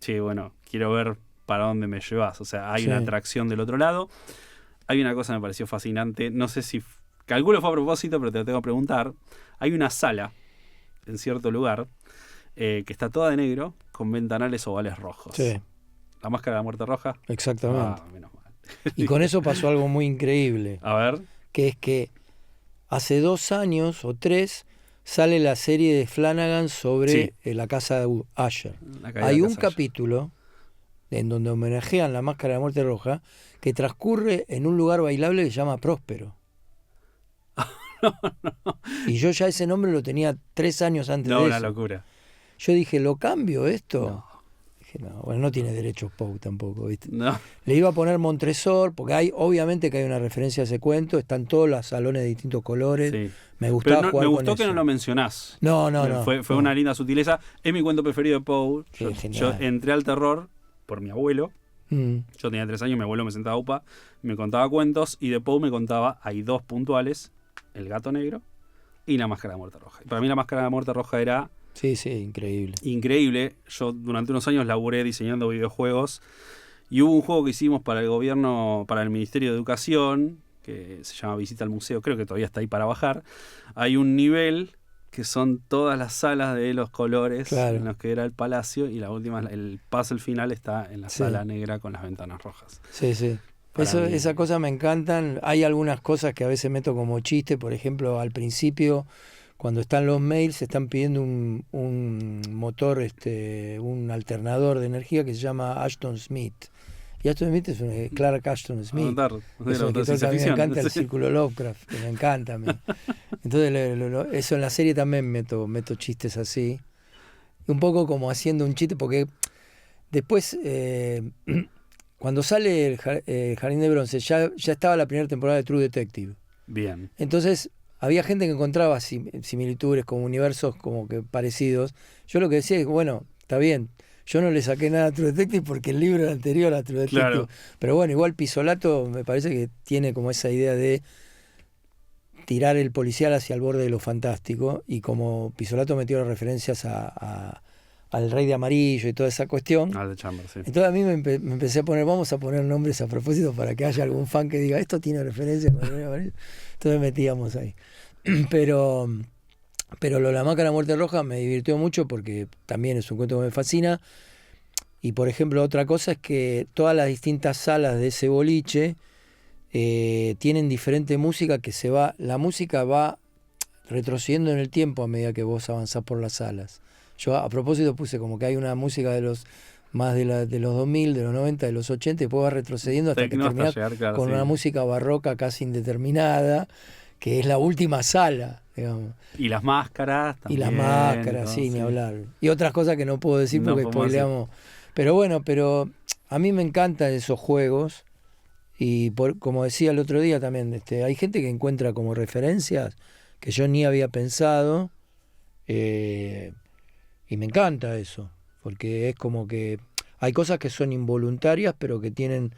che, bueno, quiero ver para dónde me llevas. O sea, hay una atracción del otro lado. Hay una cosa que me pareció fascinante. No sé si, calculo fue a propósito, pero te lo tengo que preguntar. Hay una sala en cierto lugar que está toda de negro con ventanales ovales rojos. Sí, La máscara de la muerte roja. exactamente. Menos mal. Y con eso pasó algo muy increíble, A ver. que es que hace 2 años o 3 sale la serie de Flanagan sobre la casa de Usher. Hay un capítulo en donde homenajean la máscara de la muerte roja que transcurre en un lugar bailable que se llama Próspero. Y yo ya ese nombre lo tenía 3 años antes de eso. No, una locura. Yo dije, ¿lo cambio esto? No. Dije, no, bueno, no tiene derechos Poe tampoco, ¿viste? No. Le iba a poner Montresor, porque obviamente que hay una referencia a ese cuento, están todos los salones de distintos colores. Sí. Me gustaba Pero jugar me con gustó que eso. no lo mencionás. No. Fue una linda sutileza. Es mi cuento preferido de Poe. Sí, Yo genial. entré al terror por mi abuelo. Mm, Yo tenía 3 años, mi abuelo me sentaba a UPA, me contaba cuentos y de Poe me contaba, hay 2 puntuales, El gato negro y La máscara de la muerte roja. Y para mí La máscara de la muerte roja era sí, increíble. increíble. Yo durante unos años laburé diseñando videojuegos y hubo un juego que hicimos para el gobierno, para el Ministerio de Educación, que se llama Visita al Museo, creo que todavía está ahí para bajar. Hay un nivel que son todas las salas de los colores, Claro. en los que era el palacio, y la última, el puzzle final está en la Sí. sala negra con las ventanas rojas. Sí. Para mí. Esas cosas me encantan. Hay algunas cosas que a veces meto como chiste. Por ejemplo, al principio, cuando están los mails, se están pidiendo un motor, un alternador de energía que se llama Ashton Smith. Y Ashton Smith es Clark Ashton Smith. Anotar, Es un escritor que a mí me encanta, el Círculo Lovecraft, que me encanta a mí. Entonces, eso en la serie también meto chistes así. Un poco como haciendo un chiste, porque después, cuando sale el Jardín de Bronce, ya estaba la primera temporada de True Detective. Bien. Entonces, había gente que encontraba similitudes, como universos como que parecidos. Yo lo que decía es, bueno, está bien. Yo no le saqué nada a True Detective porque el libro era anterior a True Detective. Claro. Pero bueno, igual Pisolato me parece que tiene como esa idea de tirar el policial hacia el borde de lo fantástico, y como Pisolato metió referencias al Rey de Amarillo y toda esa cuestión. De Chambers, sí. Entonces a mí me empecé a poner, vamos a poner nombres a propósito para que haya algún fan que diga, esto tiene referencia con el Rey de Amarillo. Entonces metíamos ahí. Pero lo de La máscara de la muerte roja me divirtió mucho porque también es un cuento que me fascina. Y por ejemplo, otra cosa es que todas las distintas salas de ese boliche tienen diferente música la música va retrocediendo en el tiempo a medida que vos avanzás por las salas. Yo a propósito puse como que hay una música de los 2000, de los 90, de los 80, y después va retrocediendo hasta que termina con una música barroca casi indeterminada, que es la última sala, digamos. Y las máscaras también. Y las máscaras, sí, ni hablar. Y otras cosas que no puedo decir porque spoileamos. Pero bueno, a mí me encantan esos juegos. Y como decía el otro día también, hay gente que encuentra como referencias que yo ni había pensado. Y me encanta eso. Porque es como que hay cosas que son involuntarias, pero que tienen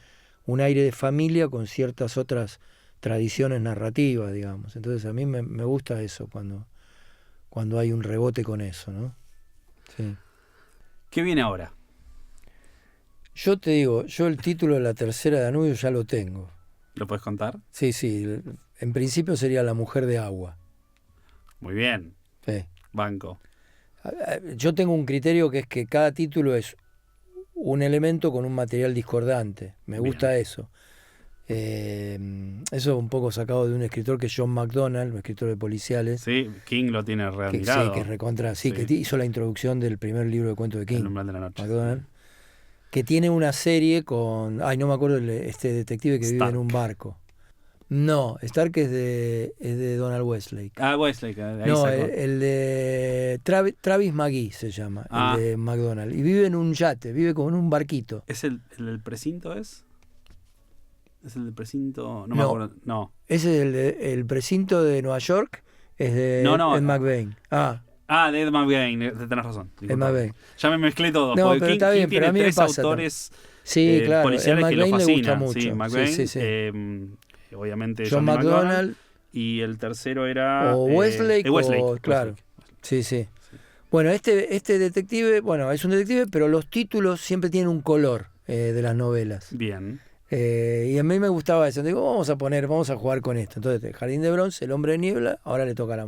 un aire de familia con ciertas otras tradiciones narrativas, digamos. Entonces a mí me gusta eso cuando hay un rebote con eso, ¿no? Sí. ¿Qué viene ahora? Yo te digo, el título de la tercera de Danubio ya lo tengo. ¿Lo puedes contar? Sí. En principio sería La mujer de agua. Muy bien. Sí. Banco. Yo tengo un criterio que es que cada título es un elemento con un material discordante. Me gusta eso. Eso un poco sacado de un escritor que es John McDonald, un escritor de policiales. Sí, King lo tiene readmirado. Que recontra, que hizo la introducción del primer libro de cuentos de King. El umbral de la noche. McDonald. que tiene una serie con... Ay, no me acuerdo este detective que vive Stark. en un barco. No, Stark es de Donald Westlake. Ah, Westlake, ahí No, sacó. el de Travis McGee se llama, Ah. el de McDonald's. Y vive en un yate, vive como en un barquito. ¿Es el del precinto, es? ¿Es el del precinto? No me No. acuerdo. No. Ese es el precinto de Nueva York, es de No. Ed McBain. Ah, de Ed McBain, tenés razón. Ed disculpa. McBain. Ya me mezclé todo. No, porque pero King, está bien, King pero a tiene mí me 3 pasa autores Sí, claro, Ed policiales que lo McBain me gusta fascinan. mucho. Sí, McBain, Sí, sí. obviamente John McDonald y el tercero era o Westlake, Westlake. claro. Sí. Bueno, este detective, bueno, es un detective, pero los títulos siempre tienen un color de las novelas. Bien. Y a mí me gustaba eso. Digo, vamos a jugar con esto. Entonces, el Jardín de Bronce, el hombre de niebla, ahora le toca a la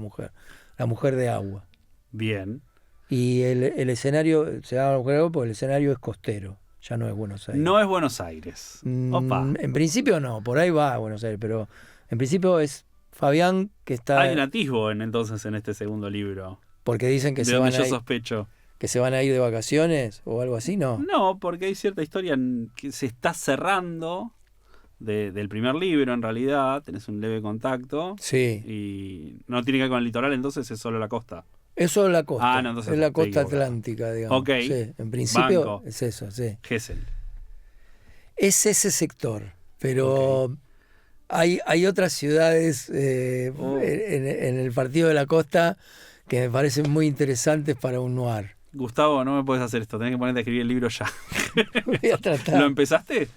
mujer de agua. Bien. Y el escenario, se llama la mujer de agua porque el escenario es costero, ya no es Buenos Aires. No es Buenos Aires. Opa. En principio no, por ahí va a Buenos Aires, pero en principio es Fabián que está... Hay un atisbo entonces en este segundo libro. Porque dicen que de se, donde van yo a ir, sospecho. que se van a ir de vacaciones o algo así, ¿no? No, porque hay cierta historia que se está cerrando del primer libro, en realidad. Tenés un leve contacto. Sí. Y no tiene que ver con el litoral, entonces es solo la costa. Eso es la costa. Ah, no, entonces es la estoy costa equivocado. atlántica, digamos. Ok. Sí, en principio Banco. es eso, sí. Gesell. Es ese sector, pero hay otras ciudades en el partido de la costa que me parecen muy interesantes para un noir. Gustavo, no me puedes hacer esto, tenés que ponerte a escribir el libro ya. Voy a tratar. ¿Lo empezaste?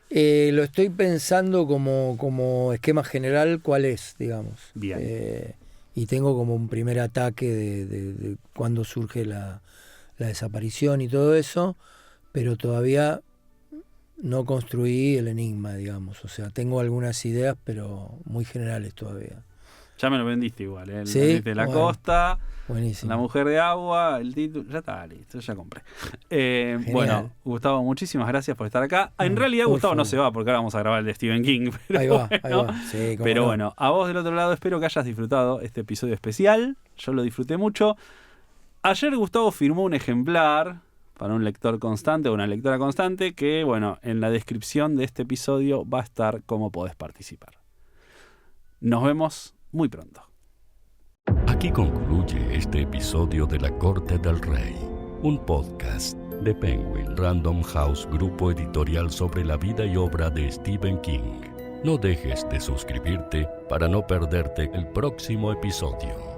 Lo estoy pensando como esquema general, ¿cuál es, digamos? Bien. Y tengo como un primer ataque de cuándo surge la desaparición y todo eso, pero todavía no construí el enigma, digamos. O sea, tengo algunas ideas, pero muy generales todavía. Ya me lo vendiste igual, ¿eh? Sí, Vendiste la bueno. costa, Buenísimo. la mujer de agua, el título, ya está, listo, ya compré. Genial. Bueno, Gustavo, muchísimas gracias por estar acá. En realidad por Gustavo no favor. se va porque ahora vamos a grabar el de Stephen King. Pero Ahí va. Sí, cómo Pero no. bueno, a vos del otro lado espero que hayas disfrutado este episodio especial. Yo lo disfruté mucho. Ayer Gustavo firmó un ejemplar para un lector constante o una lectora constante que, bueno, en la descripción de este episodio va a estar cómo podés participar. Nos vemos muy pronto. Aquí concluye este episodio de La Corte del Rey, un podcast de Penguin Random House, grupo editorial sobre la vida y obra de Stephen King. No dejes de suscribirte para no perderte el próximo episodio.